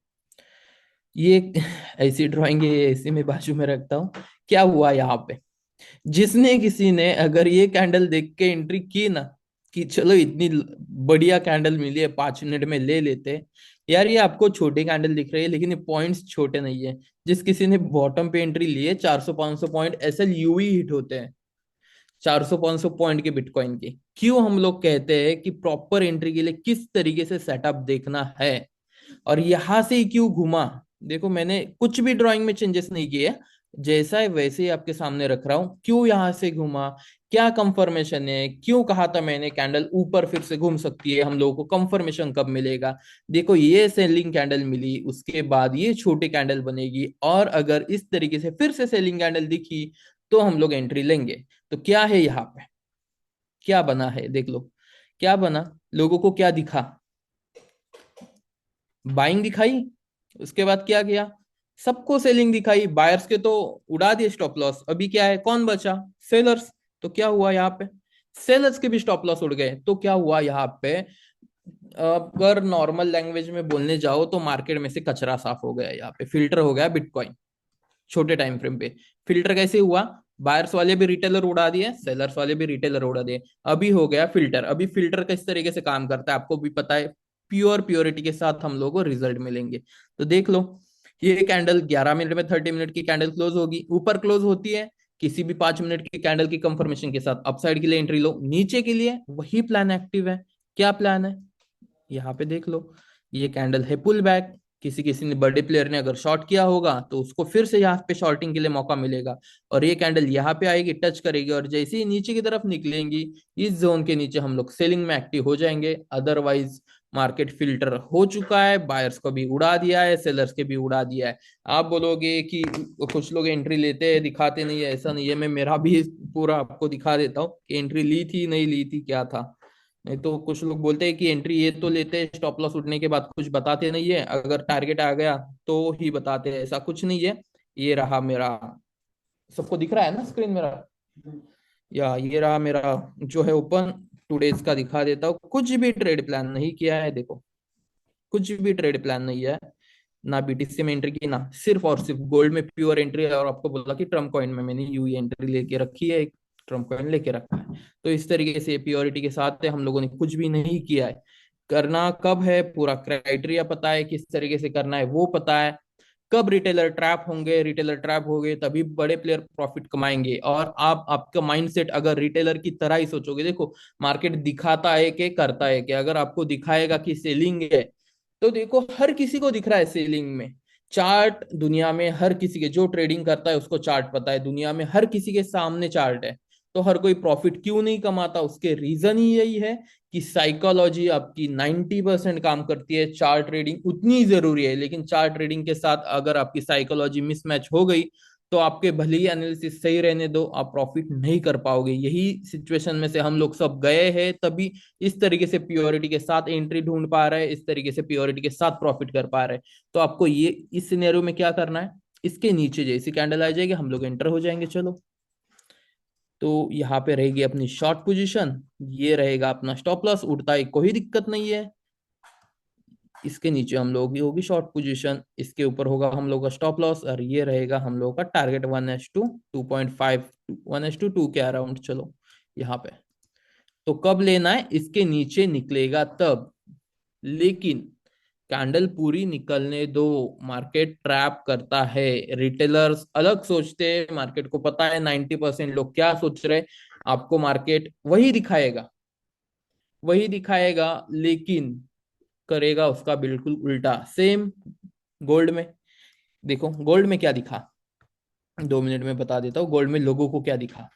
ये ऐसी ड्राइंग है, ये ऐसी मैं बाजू में रखता हूँ। क्या हुआ यहाँ पे, जिसने किसी ने अगर ये कैंडल देख के एंट्री की ना, कि चलो इतनी बढ़िया कैंडल मिली है 5 मिनट में ले लेते हैं। यार ये आपको छोटी कैंडल दिख रही है, लेकिन ये पॉइंट्स छोटे नहीं है। जिस किसी ने बॉटम पे एंट्री ली है, 400-500 पॉइंट ऐसे यूं ही हिट होते हैं, 400-500 पॉइंट के बिटकॉइन के। क्यों हम लोग कहते हैं कि प्रॉपर एंट्री के लिए किस तरीके से सेटअप देखना है, और यहां से ही क्यों घुमा, देखो मैंने कुछ भी ड्राइंग में चेंजेस नहीं किए, जैसा है वैसे ही आपके सामने रख रहा हूँ। क्यों यहाँ से घूमा, क्या कंफर्मेशन है, क्यों कहा था मैंने कैंडल ऊपर फिर से घूम सकती है, हम लोगों को कंफर्मेशन कब मिलेगा। देखो ये सेलिंग कैंडल मिली, उसके बाद ये छोटी कैंडल बनेगी, और अगर इस तरीके से फिर से सेलिंग कैंडल दिखी तो हम लोग एंट्री लेंगे। तो क्या है यहाँ पे, क्या बना है देख लो, क्या बना, लोगों को क्या दिखा, बाइंग दिखाई, उसके बाद क्या किया, सबको सेलिंग दिखाई, बायर्स के तो उड़ा दिए स्टॉप लॉस, अभी क्या है, कौन बचा, सेलर्स। तो क्या हुआ यहाँ पे, सेलर्स के भी स्टॉप लॉस उड़ गए। तो क्या हुआ यहाँ पे, अगर नॉर्मल लैंग्वेज में बोलने जाओ तो मार्केट में से कचरा साफ हो गया, यहाँ पे फिल्टर हो गया बिटकॉइन। छोटे टाइम फ्रेम पे फिल्टर कैसे हुआ, बायर्स वाले भी रिटेलर उड़ा दिए, सेलर्स वाले भी रिटेलर उड़ा दिए, अभी हो गया फिल्टर। अभी फिल्टर किस तरीके से काम करता है आपको भी पता है, प्योरिटी के साथ हम लोगों को रिजल्ट मिलेंगे। तो देख लो, ये कैंडल 11 मिनट में 30 मिनट की कैंडल क्लोज होगी, ऊपर क्लोज होती है, किसी भी 5 मिनट की कैंडल की कंफर्मेशन के साथ अपसाइड के लिए एंट्री लो, नीचे के लिए वही प्लान एक्टिव है। क्या प्लान है, यहाँ पे देख लो, ये कैंडल है पुल बैक, किसी किसी ने बड़े प्लेयर ने अगर शॉर्ट किया होगा तो उसको फिर से यहाँ पे शॉर्टिंग के लिए मौका मिलेगा, और ये कैंडल यहाँ पे आएगी, टच करेगी, और जैसे ही नीचे की तरफ निकलेंगी, इस जोन के नीचे हम लोग सेलिंग में एक्टिव हो जाएंगे। अदरवाइज मार्केट फिल्टर हो चुका है, बायर्स को भी उड़ा दिया है, सेलर्स के भी उड़ा दिया है। आप बोलोगे कि कुछ लोग एंट्री लेते हैं दिखाते नहीं है, ऐसा नहीं है, मैं मेरा भी पूरा आपको दिखा देता हूँ कि एंट्री ली थी नहीं ली थी क्या था। नहीं तो कुछ लोग बोलते हैं कि एंट्री ये तो लेते हैं, स्टॉप लॉस उठने के बाद कुछ बताते नहीं है, अगर टारगेट आ गया तो ही बताते हैं, ऐसा कुछ नहीं है। ये रहा मेरा, सबको दिख रहा है ना स्क्रीन मेरा, या ये रहा मेरा जो है ओपन टूडेज का, दिखा देता हूँ। कुछ भी ट्रेड प्लान नहीं किया है, देखो कुछ भी ट्रेड प्लान नहीं है, ना बीटीसी में एंट्री की, ना सिर्फ और सिर्फ गोल्ड में प्योर एंट्री है, और आपको बोला कि ट्रम्प कॉइन में मैंने यूई एंट्री लेके रखी है, एक ट्रम्प कॉइन लेके रखा है। तो इस तरीके से प्योरिटी के साथ हम लोगों ने कुछ भी नहीं किया है। करना कब है, पूरा क्राइटेरिया पता है, किस तरीके से करना है वो पता है, कब रिटेलर ट्रैप होंगे, रिटेलर ट्रैप हो गए तभी बड़े प्लेयर प्रॉफिट कमाएंगे। और आप आपका माइंडसेट अगर रिटेलर की तरह ही सोचोगे, देखो मार्केट दिखाता है कि करता है कि, अगर आपको दिखाएगा कि सेलिंग है, तो देखो हर किसी को दिख रहा है सेलिंग में, चार्ट दुनिया में हर किसी के, जो ट्रेडिंग करता है उसको चार्ट पता है, दुनिया में हर किसी के सामने चार्ट है। तो हर कोई प्रॉफिट क्यों नहीं कमाता, उसके रीजन ही यही है कि साइकोलॉजी आपकी 90% काम करती है, चार्ट ट्रेडिंग उतनी जरूरी है, लेकिन चार्ट ट्रेडिंग के साथ अगर आपकी साइकोलॉजी मिसमैच हो गई तो आपके भले ही एनालिसिस सही रहने दो, आप प्रॉफिट नहीं कर पाओगे। यही सिचुएशन में से हम लोग सब गए हैं, तभी इस तरीके से प्योरिटी के साथ एंट्री ढूंढ पा रहे हैं, इस तरीके से प्योरिटी के साथ प्रॉफिट कर पा रहे हैं। तो आपको ये इस सिनेरियो में क्या करना है, इसके नीचे जैसी कैंडल आ जाएगी हम लोग एंटर हो जाएंगे। चलो, तो यहाँ पे रहेगी अपनी शॉर्ट पोजीशन, ये रहेगा अपना स्टॉप लॉस, उड़ता है कोई दिक्कत नहीं है। इसके नीचे हम लोग की होगी शॉर्ट पोजीशन, इसके ऊपर होगा हम लोग का स्टॉप लॉस, और ये रहेगा हम लोग का टारगेट 1:2, 2.5, 1:2 के अराउंड। चलो यहाँ पे, तो कब लेना है, इसके नीचे निकलेगा तब, लेकिन कैंडल पूरी निकलने दो। मार्केट ट्रैप करता है, रिटेलर्स अलग सोचते हैं, मार्केट को पता है 90% लोग क्या सोच रहे हैं, आपको मार्केट वही दिखाएगा, वही दिखाएगा, लेकिन करेगा उसका बिल्कुल उल्टा। सेम गोल्ड में, देखो गोल्ड में क्या दिखा, 2 मिनट में बता देता हूँ, गोल्ड में लोगों को क्या दिखा,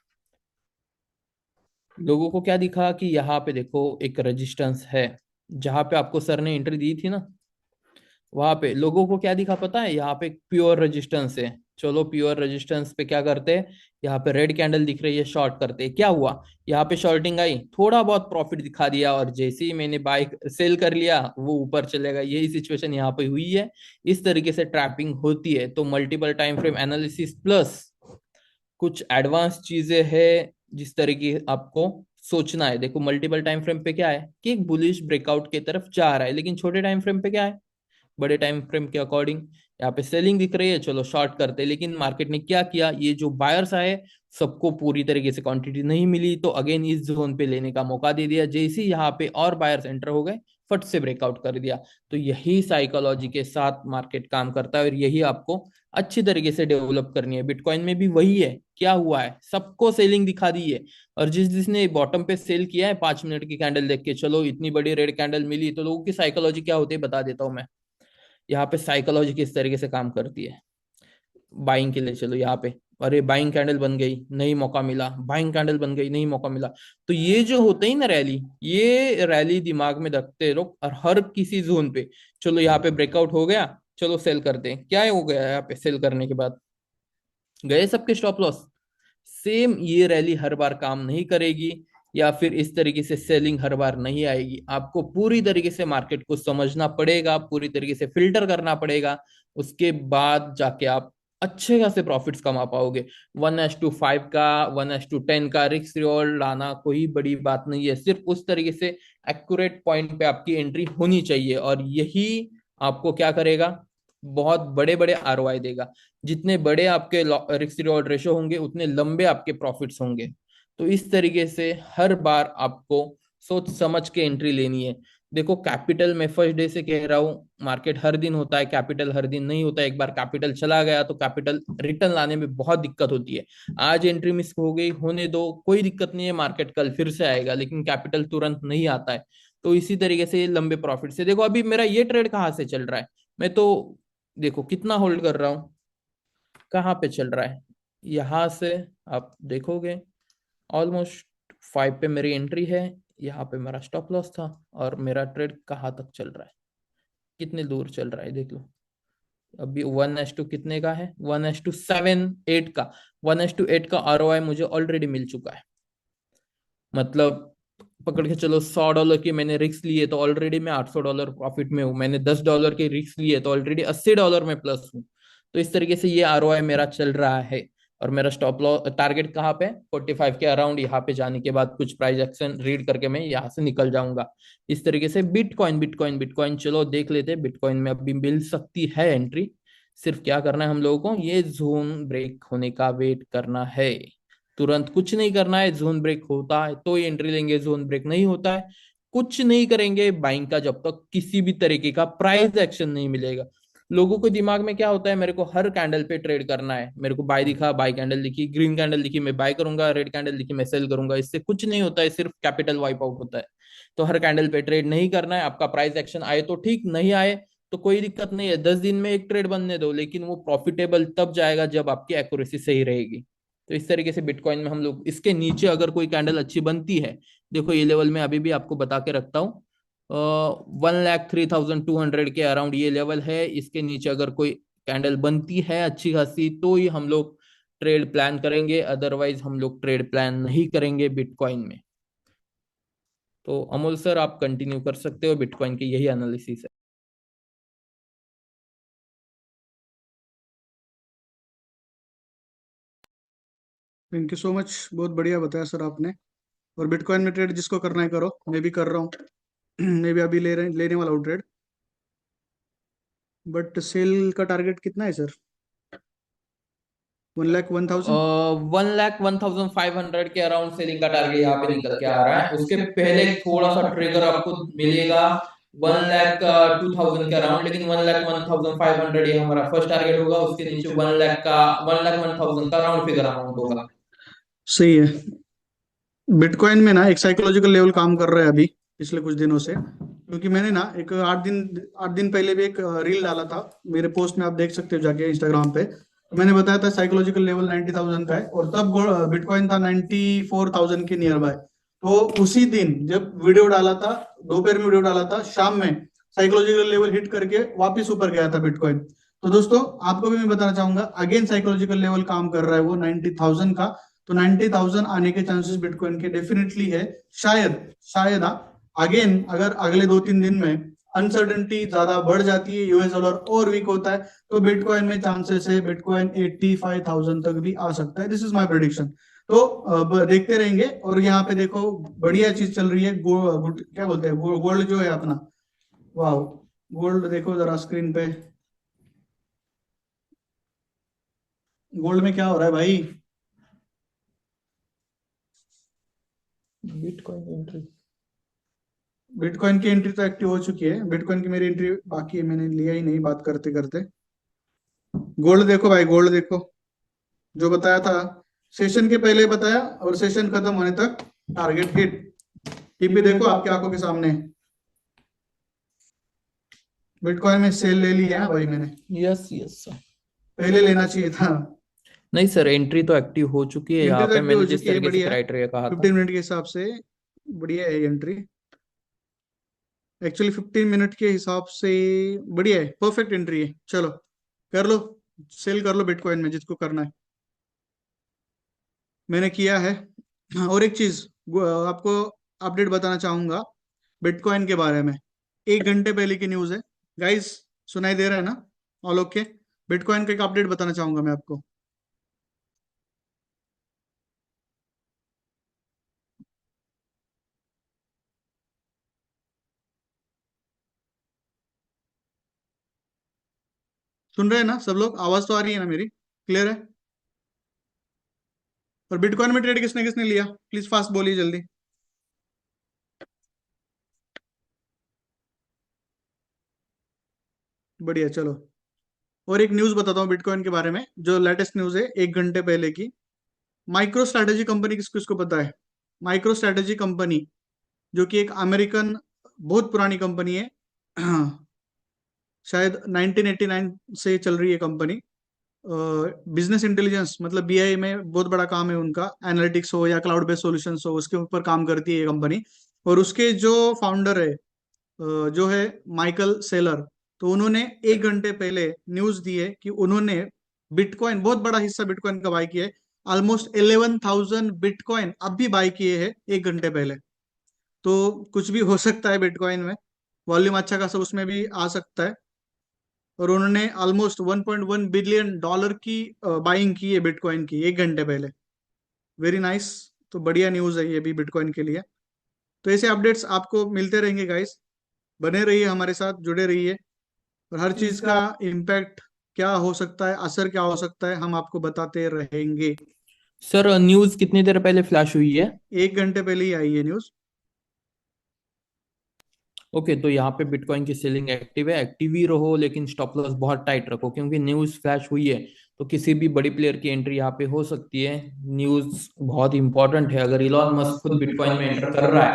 लोगों को क्या दिखा कि यहाँ पे देखो एक रेजिस्टेंस है, जहां पे आपको सर ने एंट्री दी थी ना, वहां पे लोगों को क्या दिखा पता है, यहाँ पे प्योर रेजिस्टेंस है। चलो प्योर रेजिस्टेंस पे क्या करते हैं, यहाँ पे रेड कैंडल दिख रही है, शॉर्ट करते हैं। क्या हुआ, यहाँ पे शॉर्टिंग आई, थोड़ा बहुत प्रॉफिट दिखा दिया, और जैसे ही मैंने बाय सेल कर लिया वो ऊपर चलेगा, यही सिचुएशन यहाँ पे हुई है। इस तरीके से ट्रैपिंग होती है। तो multiple time frame analysis plus कुछ एडवांस चीजें हैं जिस तरीके आपको सोचना है। देखो मल्टीपल टाइम फ्रेम पे क्या है कि एक बुलिश ब्रेकआउट की तरफ जा रहा है, लेकिन छोटे टाइम फ्रेम पे क्या है, बड़े टाइम फ्रेम के अकॉर्डिंग यहाँ पे सेलिंग दिख रही है, चलो शॉर्ट करते हैं। लेकिन मार्केट ने क्या किया, ये जो बायर्स आए सबको पूरी तरीके से क्वांटिटी नहीं मिली, तो अगेन इस जोन पे लेने का मौका दे दिया। जैसे ही यहाँ पे और बायर्स एंटर हो गए, फट से ब्रेकआउट कर दिया। तो यही साइकोलॉजी के साथ मार्केट काम करता है, और यही आपको अच्छी तरीके से डेवलप करनी है। बिटकॉइन में भी वही है, क्या हुआ है, सबको सेलिंग दिखा दी है, और जिसने बॉटम पे सेल किया है 5 मिनट की कैंडल देख के, चलो इतनी बड़ी रेड कैंडल मिली, तो लोगों की साइकोलॉजी क्या होती है बता देता हूँ मैं। यहाँ पे साइकोलॉजी किस तरीके से काम करती है। बाइंग के लिए चलो यहाँ पे, अरे बाइंग कैंडल बन गई, नहीं मौका मिला, बाइंग कैंडल बन गई, नहीं मौका मिला। तो ये जो होते ही ना रैली, ये रैली दिमाग में रखते हैं लोग, और हर किसी जोन पे चलो यहाँ पे ब्रेकआउट हो गया, चलो सेल करते हैं। क्या हो गया यहाँ पे सेल करने के बाद, गए सबके स्टॉप लॉस। सेम ये रैली हर बार काम नहीं करेगी, या फिर इस तरीके से सेलिंग हर बार नहीं आएगी। आपको पूरी तरीके से मार्केट को समझना पड़ेगा, पूरी तरीके से फिल्टर करना पड़ेगा, उसके बाद जाके आप अच्छे खासे प्रॉफिट्स कमा पाओगे। 1:5 का, 1:10 का रिस्क रिवॉर्ड लाना कोई बड़ी बात नहीं है, सिर्फ उस तरीके से एक्यूरेट पॉइंट पे आपकी एंट्री होनी चाहिए, और यही आपको क्या करेगा, बहुत बड़े बड़े आरओआई देगा। जितने बड़े आपके रिस्क रिवॉर्ड रेशो होंगे, उतने लंबे आपके प्रॉफिट्स होंगे। तो इस तरीके से हर बार आपको सोच समझ के एंट्री लेनी है। देखो कैपिटल, मैं फर्स्ट डे से कह रहा हूँ, मार्केट हर दिन होता है, कैपिटल हर दिन नहीं होता है। एक बार कैपिटल चला गया तो कैपिटल रिटर्न लाने में बहुत दिक्कत होती है। आज एंट्री मिस हो गई, होने दो, कोई दिक्कत नहीं है, मार्केट कल फिर से आएगा, लेकिन कैपिटल तुरंत नहीं आता है। तो इसी तरीके से लंबे प्रॉफिट से देखो, अभी मेरा ये ट्रेड कहाँ से चल रहा है, मैं तो देखो कितना होल्ड कर रहा हूँ, कहाँ पे चल रहा है, यहां से आप देखोगे ऑलमोस्ट 5 पे मेरी एंट्री है, यहाँ पे मेरा स्टॉप लॉस था, और मेरा ट्रेड कहाँ तक चल रहा है, कितने दूर चल रहा है देख लो। अभी 1:2 कितने का है, 1:7 8 का, 1:8 का आरओआई मुझे ऑलरेडी मिल चुका है। मतलब पकड़ के चलो, $100 की मैंने रिस्क लिए तो ऑलरेडी मैं $800 प्रॉफिट में हूँ, मैंने $10 के रिस्क लिए तो ऑलरेडी $80 में प्लस हूँ। तो इस तरीके से ये आरओआई मेरा चल रहा है। और मेरा स्टॉप लॉस टारगेट कहाँ पे, 45 के अराउंड, यहाँ पे जाने के बाद कुछ प्राइस एक्शन रीड करके मैं यहाँ से निकल जाऊंगा। इस तरीके से बिटकॉइन बिटकॉइन बिटकॉइन चलो देख लेते हैं, बिटकॉइन में अभी मिल सकती है एंट्री। सिर्फ क्या करना है हम लोगों को, ये जोन ब्रेक होने का वेट करना है, तुरंत कुछ नहीं करना है। जोन ब्रेक होता है तो ही एंट्री लेंगे, जोन ब्रेक नहीं होता है कुछ नहीं करेंगे बाइंग का, जब तक किसी भी तरीके का प्राइस एक्शन नहीं मिलेगा। लोगों को दिमाग में क्या होता है, मेरे को हर कैंडल पे ट्रेड करना है, मेरे को बाय दिखा बाय कैंडल दिखी, ग्रीन कैंडल दिखी मैं बाय करूंगा, रेड कैंडल दिखी मैं सेल करूंगा। इससे कुछ नहीं होता है, सिर्फ कैपिटल वाइप आउट होता है। तो हर कैंडल पे ट्रेड नहीं करना है। आपका प्राइस एक्शन आए तो ठीक, नहीं आए तो कोई दिक्कत नहीं है, 10 दिन में एक ट्रेड बनने दो, लेकिन वो प्रॉफिटेबल तब जाएगा जब आपकी एक्यूरेसी सही रहेगी। तो इस तरीके से बिटकॉइन में हम लोग, इसके नीचे अगर कोई कैंडल अच्छी बनती है, देखो ये लेवल में अभी भी आपको बता के रखता हूँ, 1,03,200 के अराउंड ये लेवल है। इसके नीचे अगर कोई कैंडल बनती है अच्छी खासी, तो ही हम लोग ट्रेड प्लान करेंगे, अदरवाइज हम लोग ट्रेड प्लान नहीं करेंगे बिटकॉइन में। तो अमोल सर आप कंटिन्यू कर सकते हो, बिटकॉइन की यही एनालिसिस है। थैंक यू सो मच, बहुत बढ़िया बताया सर आपने। और बिटकॉइन में ट्रेड जिसको करना है करो, मैं भी कर रहा हूँ। मैं भी अभी लेने वाला हूँ ट्रेड। बट सेल का टारगेट कितना है सर? 1,01,000। 1,01,500 के अराउंड सेलिंग का टारगेट यहाँ पे निकल के आ रहा है। उसके पहले थोड़ा सा ट्रिगर आपको मिलेगा 1,02,000 के अराउंड, लेकिन 1,01,500 ये हमारा फर्स्ट टारगेट होगा। उसके नीचे 1,01,000 का राउंड फिगर अमाउंट होगा। सही है। बिटकॉइन में ना एक साइकोलॉजिकल लेवल काम कर रहा है अभी पिछले कुछ दिनों से, क्योंकि मैंने ना एक 8 दिन पहले भी एक रील डाला था, मेरे पोस्ट में आप देख सकते हो जाके इंस्टाग्राम पे। तो मैंने बताया था साइकोलॉजिकल लेवल 90,000 का है, और तब बिटकॉइन था 94,000 के नियर बाय। तो उसी दिन जब वीडियो डाला था, दोपहर में वीडियो डाला था, शाम में साइकोलॉजिकल लेवल हिट करके वापिस ऊपर गया था बिटकॉइन। तो दोस्तों आपको भी मैं बताना चाहूंगा, अगेन साइकोलॉजिकल लेवल काम कर रहा है वो 90,000 का। तो 90,000 आने के चांसेस बिटकॉइन के डेफिनेटली है। शायद शायद अगेन अगर अगले 2-3 दिन में अनसर्टेनिटी ज्यादा बढ़ जाती है, यूएस डॉलर और वीक होता है, तो बिटकॉइन में चांसेस है बिटकॉइन 85,000 तक भी आ सकता है। This is my prediction. तो देखते रहेंगे। और यहाँ पे देखो बढ़िया चीज चल रही है, क्या बोलते हैं, गोल्ड जो है अपना, वाह, गोल्ड देखो जरा स्क्रीन पे, गोल्ड में क्या हो रहा है भाई। बिटकॉइन एंट्री, बिटकॉइन की एंट्री तो एक्टिव हो चुकी है, बिटकॉइन की मेरी एंट्री बाकी है, मैंने लिया ही नहीं बात करते करते। गोल्ड देखो भाई, गोल्ड देखो, जो बताया था सेशन के पहले बताया, और सेशन खत्म होने तक टारगेट हिट। टीपी देखो आपकी आंखों के सामने, बिटकॉइन में सेल ले लिया ना भाई मैंने, यस यस। पहले लेना चाहिए था। नहीं सर, एंट्री तो एक्टिव हो चुकी है एंट्री यहाँ तो पे, एक्टिव हो मैंने जिस चुकी है, तरीके से बढ़िया है। क्राइटेरिया कहा था। 15 मिनट के हिसाब से बढ़िया है एंट्री। एक्चुअली 15 मिनट के हिसाब से बढ़िया है, परफेक्ट एंट्री है। चलो कर लो, सेल कर लो बिटकॉइन में जिसको करना है। मैंने किया है। हाँ, और एक चीज आपको अपडेट बताना चाहूंगा बिटकॉइन के बारे में। 1 घंटे पहले की न्यूज है गाइस, सुनाई दे रहा है ना? All okay. बिटकॉइन का एक अपडेट बताना चाहूंगा मैं आपको। सुन रहे हैं ना सब लोग? आवाज तो आ रही है ना मेरी? क्लियर है? और बिटकॉइन में ट्रेड किसने किसने लिया, प्लीज फास्ट बोलिए जल्दी। बढ़िया, चलो। और एक न्यूज बताता हूँ बिटकॉइन के बारे में, जो लेटेस्ट न्यूज है 1 घंटे पहले की। माइक्रो स्ट्रेटेजी कंपनी, किसको किसको पता है? माइक्रो स्ट्रेटेजी कंपनी, जो कि एक अमेरिकन बहुत पुरानी कंपनी है। शायद 1989 से चल रही है कंपनी। बिजनेस इंटेलिजेंस मतलब बीआई में बहुत बड़ा काम है उनका, एनालिटिक्स हो या क्लाउड बेस्ड सॉल्यूशंस हो, उसके ऊपर काम करती है ये कंपनी। और उसके जो फाउंडर है, जो है माइकल सेलर, तो उन्होंने 1 घंटे पहले न्यूज दी है कि उन्होंने बिटकॉइन, बहुत बड़ा हिस्सा बिटकॉइन का बाय किया है। ऑलमोस्ट 11,000 बिटकॉइन अब भी बाय किए हैं 1 घंटे पहले। तो कुछ भी हो सकता है बिटकॉइन में, वॉल्यूम अच्छा खासा उसमें भी आ सकता है। और उन्होंने ऑलमोस्ट 1.1 बिलियन डॉलर की बाइंग की है बिटकॉइन की 1 घंटे पहले। Very nice. तो बढ़िया न्यूज है ये भी बिटकॉइन के लिए। तो ऐसे अपडेट्स आपको मिलते रहेंगे गाइस, बने रहिए हमारे साथ, जुड़े रहिए। और हर चीज का इम्पैक्ट क्या हो सकता है, असर क्या हो सकता है, हम आपको बताते रहेंगे। सर न्यूज़ कितनी देर पहले फ्लैश हुई है? 1 घंटे पहले ही आई है न्यूज। ओके, तो यहाँ पे बिटकॉइन की सेलिंग एक्टिव है, एक्टिव ही रहो, लेकिन स्टॉप लॉस बहुत टाइट रखो, क्योंकि न्यूज़ फ्लैश हुई है तो किसी भी बड़ी प्लेयर की एंट्री यहाँ पे हो सकती है। न्यूज़ बहुत इंपॉर्टेंट है, अगर इलॉन मस्क खुद बिटकॉइन में एंटर कर रहा है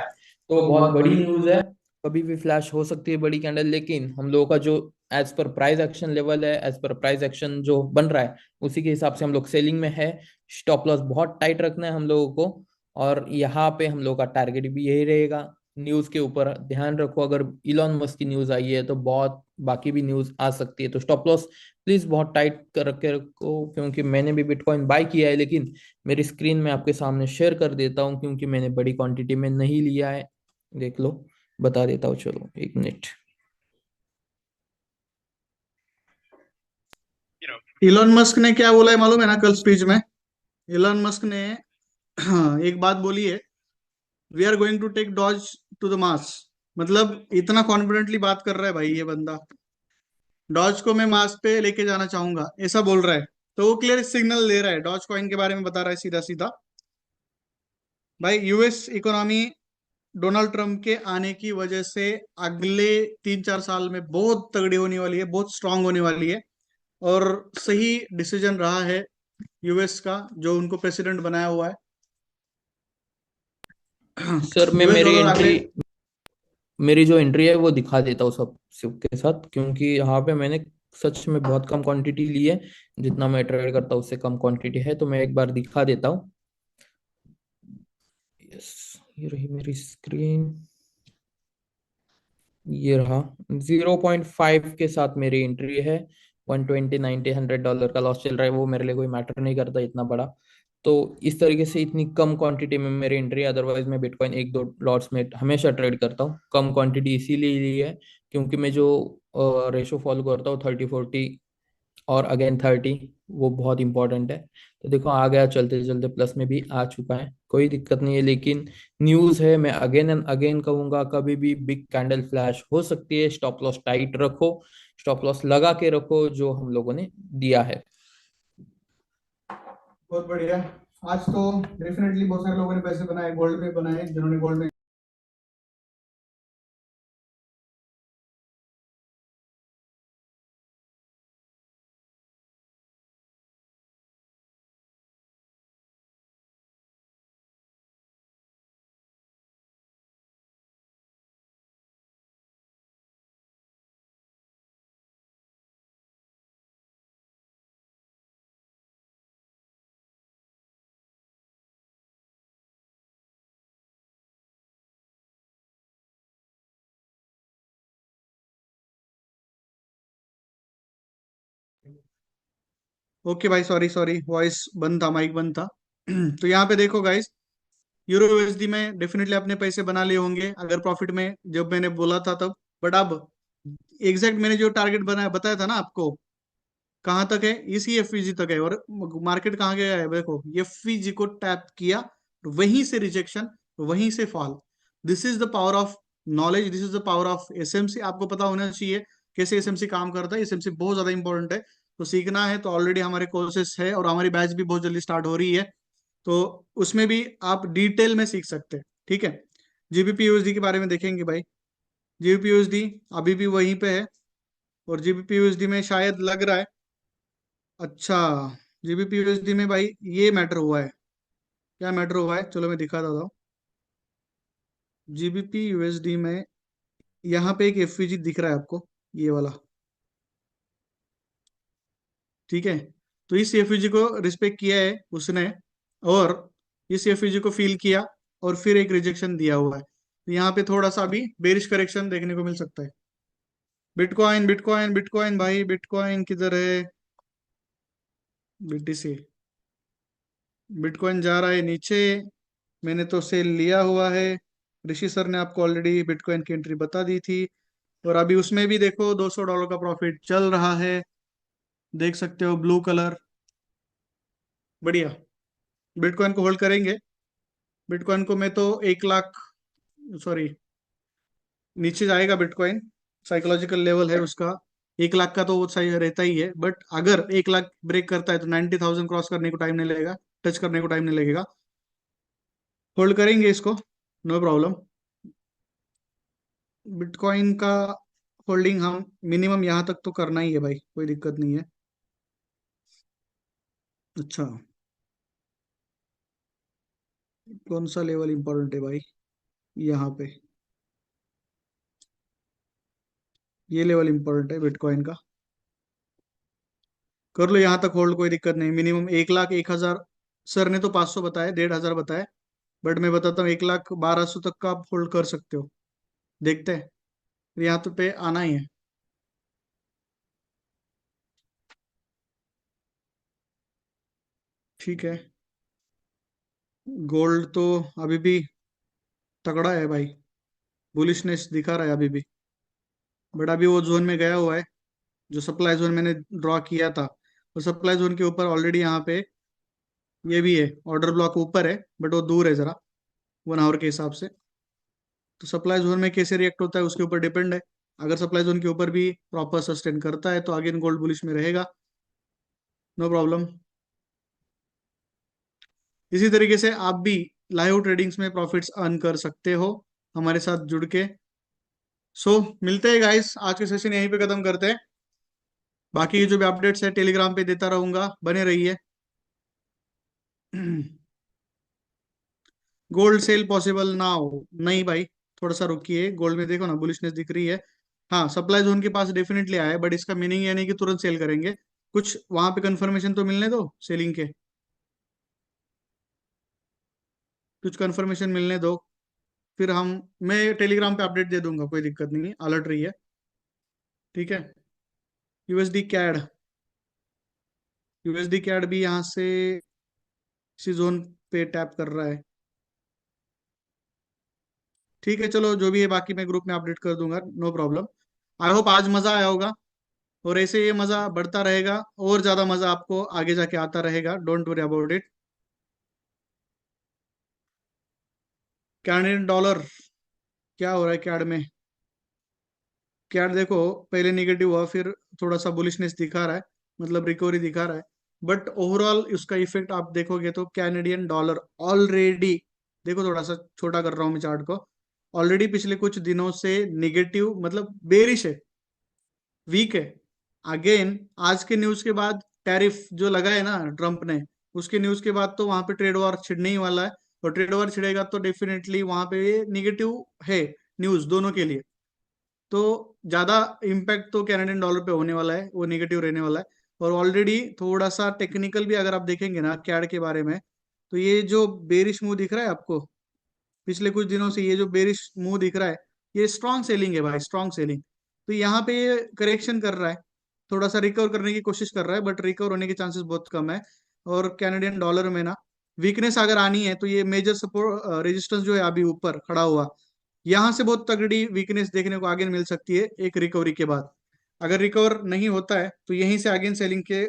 तो बहुत बड़ी न्यूज़ है। कभी भी फ्लैश हो सकती है बड़ी कैंडल, लेकिन हम लोगों का जो एज पर प्राइस एक्शन लेवल है, एज पर प्राइस एक्शन जो बन रहा है, उसी के हिसाब से हम लोग सेलिंग में है। स्टॉप लॉस बहुत टाइट रखना है हम लोगों को, और यहाँ पे हम लोग का टारगेट भी यही रहेगा। न्यूज के ऊपर ध्यान रखो, अगर इलॉन मस्क की न्यूज आई है तो बहुत बाकी भी न्यूज आ सकती है, तो स्टॉप लॉस प्लीज बहुत टाइट कर रखे रखो। क्योंकि मैंने भी बिटकॉइन बाय किया है, लेकिन मेरी स्क्रीन में आपके सामने शेयर कर देता हूँ, क्योंकि मैंने बड़ी क्वांटिटी में नहीं लिया है। देख लो, बता देता हूँ, चलो 1 मिनट। इलॉन मस्क ने क्या बोला है मालूम है ना कल स्पीच में? इलॉन मस्क ने एक बात बोली है, we are going to take dodge to the mass. मतलब इतना कॉन्फिडेंटली बात कर रहा है भाई ये बंदा, डॉज को मैं मास पे लेके जाना चाहूंगा ऐसा बोल रहा है। तो वो क्लियर सिग्नल दे रहा है, डॉज कॉइन के बारे में बता रहा है सीधा सीधा। भाई यूएस इकोनॉमी डोनाल्ड ट्रंप के आने की वजह से अगले 3-4 साल में बहुत तगड़ी होने वाली है, बहुत स्ट्रांग होने वाली है। और सही डिसीजन रहा है यूएस का, जो उनको प्रेसिडेंट बनाया हुआ है। सर मैं यूएस मेरी डॉलर एंट्री, अगले, मेरी जो एंट्री है वो दिखा देता हूँ सब सबके साथ, क्योंकि यहाँ पे मैंने सच में बहुत कम क्वांटिटी ली है। जितना मैं ट्रेड करता हूँ उससे कम क्वांटिटी है, तो मैं एक बार दिखा देता हूँ। यस, ये रही मेरी स्क्रीन, ये रहा। 0.5 के साथ मेरी एंट्री है। 120 90 100 डॉलर का लॉस चल रहा है, वो मेरे लिए कोई मैटर नहीं करता इतना बड़ा। तो इस तरीके से इतनी कम क्वांटिटी में मेरी एंट्री है। अदरवाइज मैं बिटकॉइन एक दो लॉट्स में हमेशा ट्रेड करता हूँ। कम क्वांटिटी इसीलिए ली है क्योंकि मैं जो रेशो फॉलो करता हूँ, 30-40 और अगेन 30, वो बहुत इंपॉर्टेंट है। तो देखो आ गया, चलते चलते प्लस में भी आ चुका है, कोई दिक्कत नहीं है। लेकिन न्यूज़ है, मैं अगेन एंड अगेन कहूंगा, कभी भी बिग कैंडल फ्लैश हो सकती है। स्टॉप लॉस टाइट रखो, स्टॉप लॉस लगा के रखो, जो हम लोगों ने दिया है। बहुत बढ़िया। आज तो डेफिनेटली बहुत सारे लोगों ने पैसे बनाए, गोल्ड में बनाए, जिन्होंने गोल्ड में ओके भाई, सॉरी सॉरी, वॉइस बंद था, माइक बंद था। तो यहाँ पे देखो गाइस, यूरो यूएसडी में डेफिनेटली अपने पैसे बना लिए होंगे अगर प्रॉफिट में, जब मैंने बोला था तब। बट अब एग्जैक्ट मैंने जो टारगेट बनाया बताया था ना आपको, कहाँ तक है, इसी एफवीजी तक है। और मार्केट कहाँ गया है देखो, एफवीजी को टैप किया, वहीं से रिजेक्शन, वहीं से fall. This is the power of knowledge, this is the power of SMC. आपको पता होना चाहिए कैसे एसएमसी काम करता है। एसएमसी बहुत ज्यादा इंपॉर्टेंट है, तो सीखना है तो ऑलरेडी हमारे कोर्सेस है और हमारी बैच भी बहुत जल्दी स्टार्ट हो रही है, तो उसमें भी आप डिटेल में सीख सकते हैं। ठीक है, जीबीपी यूएसडी के बारे में देखेंगे भाई। जीबीपी यूएसडी अभी भी वहीं पे है, और जीबीपी यूएसडी में शायद लग रहा है, अच्छा, जीबीपी यूएसडी में भाई ये मैटर हुआ है। क्या मैटर हुआ है, चलो मैं दिखा देता हूँ। जीबीपी यूएसडी में यहाँ पे एक एफवीजी दिख रहा है आपको, ये वाला। ठीक है, तो इस एफवीजी को रिस्पेक्ट किया है उसने, और इस एफवीजी को फील किया, और फिर एक रिजेक्शन दिया हुआ है। तो यहाँ पे थोड़ा सा अभी बेरिश करेक्शन देखने को मिल सकता है। बिटकॉइन बिटकॉइन बिटकॉइन भाई, बिटकॉइन किधर है, बीटीसी। बिटकॉइन जा रहा है नीचे, मैंने तो सेल लिया हुआ है। ऋषि सर ने आपको ऑलरेडी बिटकॉइन की एंट्री बता दी थी, और अभी उसमें भी देखो $200 का प्रॉफिट चल रहा है, देख सकते हो ब्लू कलर। बढ़िया, बिटकॉइन को होल्ड करेंगे। बिटकॉइन को मैं तो 1 लाख, सॉरी, नीचे जाएगा बिटकॉइन, साइकोलॉजिकल लेवल है उसका 1 लाख का, तो वो सही रहता ही है। बट अगर 1 लाख ब्रेक करता है तो 90,000 क्रॉस करने को टाइम नहीं लगेगा, टच करने को टाइम नहीं लगेगा। होल्ड करेंगे इसको, नो प्रॉब्लम। बिटकॉइन का होल्डिंग हम मिनिमम यहाँ तक तो करना ही है भाई, कोई दिक्कत नहीं है। अच्छा, कौन सा लेवल इंपॉर्टेंट है भाई, यहाँ पे ये लेवल इंपॉर्टेंट है बिटकॉइन का। कर लो यहाँ तक होल्ड, कोई दिक्कत नहीं। मिनिमम 1 लाख 1,000, सर ने तो 500 बताया, 1,500 बताया, बट मैं बताता हूँ 1,12,00 तक का आप होल्ड कर सकते हो। देखते हैं, यहाँ तो पे आना ही है। ठीक है, गोल्ड तो अभी भी तगड़ा है भाई, बुलिशनेस दिखा रहा है अभी भी, बट अभी वो जोन में गया हुआ है जो सप्लाई जोन मैंने ड्रॉ किया था। और सप्लाई जोन के ऊपर ऑलरेडी यहाँ पे ये भी है, ऑर्डर ब्लॉक ऊपर है, बट वो दूर है जरा 1 आवर के हिसाब से। तो सप्लाई जोन में कैसे रिएक्ट होता है उसके ऊपर डिपेंड है। अगर सप्लाई जोन के ऊपर भी प्रॉपर सस्टेन करता है तो अगेन गोल्ड बुलिश में रहेगा, नो प्रॉब्लम। इसी तरीके से आप भी लाइव ट्रेडिंग्स में प्रॉफिट्स अर्न कर सकते हो हमारे साथ जुड़ के। सो मिलते हैं गाइस, आज के सेशन यहीं पे खत्म करते हैं। बाकी की जो भी अपडेट्स है टेलीग्राम पे देता रहूंगा, बने रहिए। गोल्ड सेल पॉसिबल ना हो, नहीं भाई, थोड़ा सा रुकिए। गोल्ड में देखो ना बुलिशनेस दिख रही है। हाँ, सप्लाई जोन के पास डेफिनेटली आया है, बट इसका मीनिंग ये नहीं कि तुरंत सेल करेंगे। कुछ वहां पे कंफर्मेशन तो मिलने दो सेलिंग के, कुछ कंफर्मेशन मिलने दो, फिर हम, मैं टेलीग्राम पे अपडेट दे दूंगा, कोई दिक्कत नहीं है, अलर्ट रही है। ठीक है, यूएसडी कैड, यूएसडी कैड भी यहाँ से इसी जोन पे टैप कर रहा है। ठीक है, चलो जो भी है बाकी मैं ग्रुप में अपडेट कर दूंगा, नो प्रॉब्लम। आई होप आज मजा आया होगा, और ऐसे ये मजा बढ़ता रहेगा, और ज्यादा मजा आपको आगे जाके आता रहेगा, don't worry about it. Canadian dollar क्या हो रहा है कैड में, कैड देखो पहले निगेटिव हुआ, फिर थोड़ा सा बुलिशनेस दिखा रहा है, मतलब रिकवरी दिखा रहा है। बट ओवरऑल इसका इफेक्ट आप देखोगे तो कैनेडियन डॉलर ऑलरेडी, देखो थोड़ा सा छोटा कर रहा हूँ मैं चार्ट को, ऑलरेडी पिछले कुछ दिनों से निगेटिव, मतलब बेरिश है, वीक है। अगेन आज के न्यूज के बाद, टैरिफ जो लगा है ना ट्रम्प ने, उसके न्यूज के बाद तो वहां पे ट्रेड वॉर छिड़ने ही वाला है। और ट्रेड वॉर छिड़ेगा तो डेफिनेटली वहां पे निगेटिव है न्यूज दोनों के लिए। तो ज्यादा इम्पैक्ट तो कैनेडियन डॉलर पे होने वाला है, वो नेगेटिव रहने वाला है। और ऑलरेडी थोड़ा सा टेक्निकल भी अगर आप देखेंगे ना कैड के बारे में, तो ये जो बेरिश मूव दिख रहा है आपको पिछले कुछ दिनों से, ये जो बेरिश मूव दिख रहा है, ये स्ट्रॉन्ग सेलिंग है भाई, स्ट्रॉन्ग सेलिंग। तो यहाँ पे ये करेक्शन कर रहा है, थोड़ा सा रिकवर करने की कोशिश कर रहा है, बट रिकवर होने के चांसेस बहुत कम है। और कैनेडियन डॉलर में ना वीकनेस अगर आनी है तो ये मेजर सपोर्ट रेजिस्टेंस जो है अभी ऊपर खड़ा हुआ, यहाँ से बहुत तगड़ी वीकनेस देखने को आगे मिल सकती है एक रिकवरी के बाद। अगर रिकवर नहीं होता है तो यहीं से अगेन सेलिंग के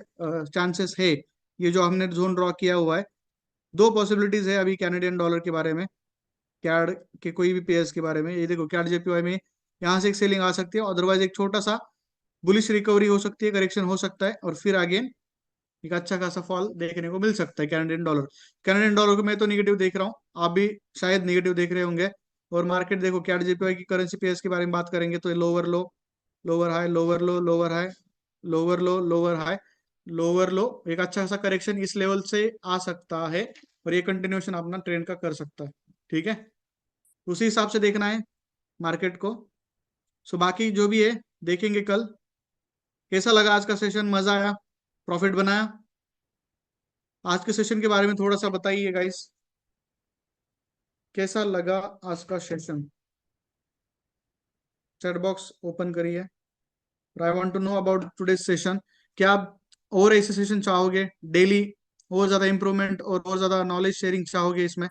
चांसेस है। ये जो हमने जोन ड्रॉ किया हुआ है, दो पॉसिबिलिटीज है अभी कैनेडियन डॉलर के बारे में, कैड के कोई भी पेयर्स के बारे में। ये देखो कैड जेपीवाई में यहाँ से एक सेलिंग आ सकती है, अदरवाइज एक छोटा सा बुलिश रिकवरी हो सकती है, करेक्शन हो सकता है, और फिर अगेन एक अच्छा खासा फॉल देखने को मिल सकता है कैनेडियन डॉलर। कैनेडियन डॉलर को मैं तो निगेटिव देख रहा हूँ, आप भी शायद निगेटिव देख रहे होंगे। और मार्केट देखो कैड जेपीवाई की करेंसी पेयर्स के बारे में बात करेंगे तो लोअर लो, लोअर हाई, लोअर लो, लोअर हाई, लोअर लो, लोअर हाई, लोअर लो, एक अच्छा खासा करेक्शन इस लेवल से आ सकता है, और ये कंटिन्यूशन अपना ट्रेंड का कर सकता है। ठीक है, उसी हिसाब से देखना है मार्केट को। सो बाकी जो भी है देखेंगे कल। कैसा लगा आज का सेशन? मजा आया? प्रॉफिट बनाया? आज के सेशन के बारे में थोड़ा सा बताइए गाइस, कैसा लगा आज का सेशन? चैट बॉक्स ओपन करिए, I want to know about today's session. क्या आप और ऐसे सेशन चाहोगे डेली, और ज्यादा इंप्रूवमेंट और ज्यादा नॉलेज शेयरिंग चाहोगे इसमें?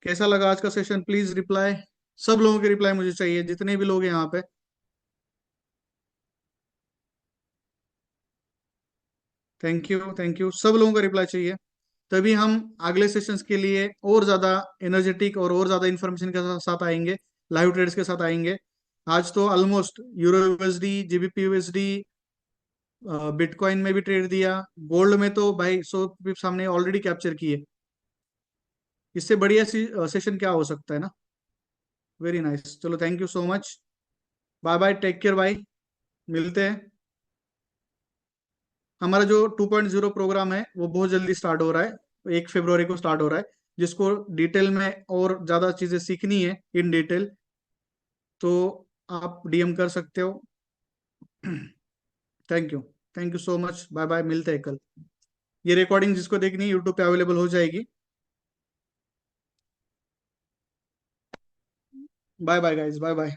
कैसा लगा आज का सेशन? प्लीज रिप्लाई, सब लोगों के रिप्लाई मुझे चाहिए, जितने भी लोग हैं यहाँ पे। थैंक यू, थैंक यू, सब लोगों का रिप्लाई चाहिए, तभी हम अगले सेशंस के लिए और ज्यादा एनर्जेटिक और ज्यादा इंफॉर्मेशन के साथ आएंगे, लाइव ट्रेड्स के साथ आएंगे। आज तो almost euro USD, GBP USD, bitcoin में भी ट्रेड दिया, गोल्ड में तो भाई 100 पिप्स हमने ऑलरेडी कैप्चर किए। इससे बढ़िया सेशन क्या हो सकता है ना? वेरी नाइस, चलो thank you so much, bye bye, take care भाई, मिलते हैं। हमारा जो 2.0 प्रोग्राम है वो बहुत जल्दी स्टार्ट हो रहा है, 1 फरवरी को स्टार्ट हो रहा है, जिसको डिटेल में और ज्यादा चीजें सीखनी है इन डिटेल, तो आप डीएम कर सकते हो। Thank you, thank you so much, bye bye, मिलते हैं कल। ये रिकॉर्डिंग जिसको देखनी है यूट्यूब पे अवेलेबल हो जाएगी। Bye bye guys, bye bye.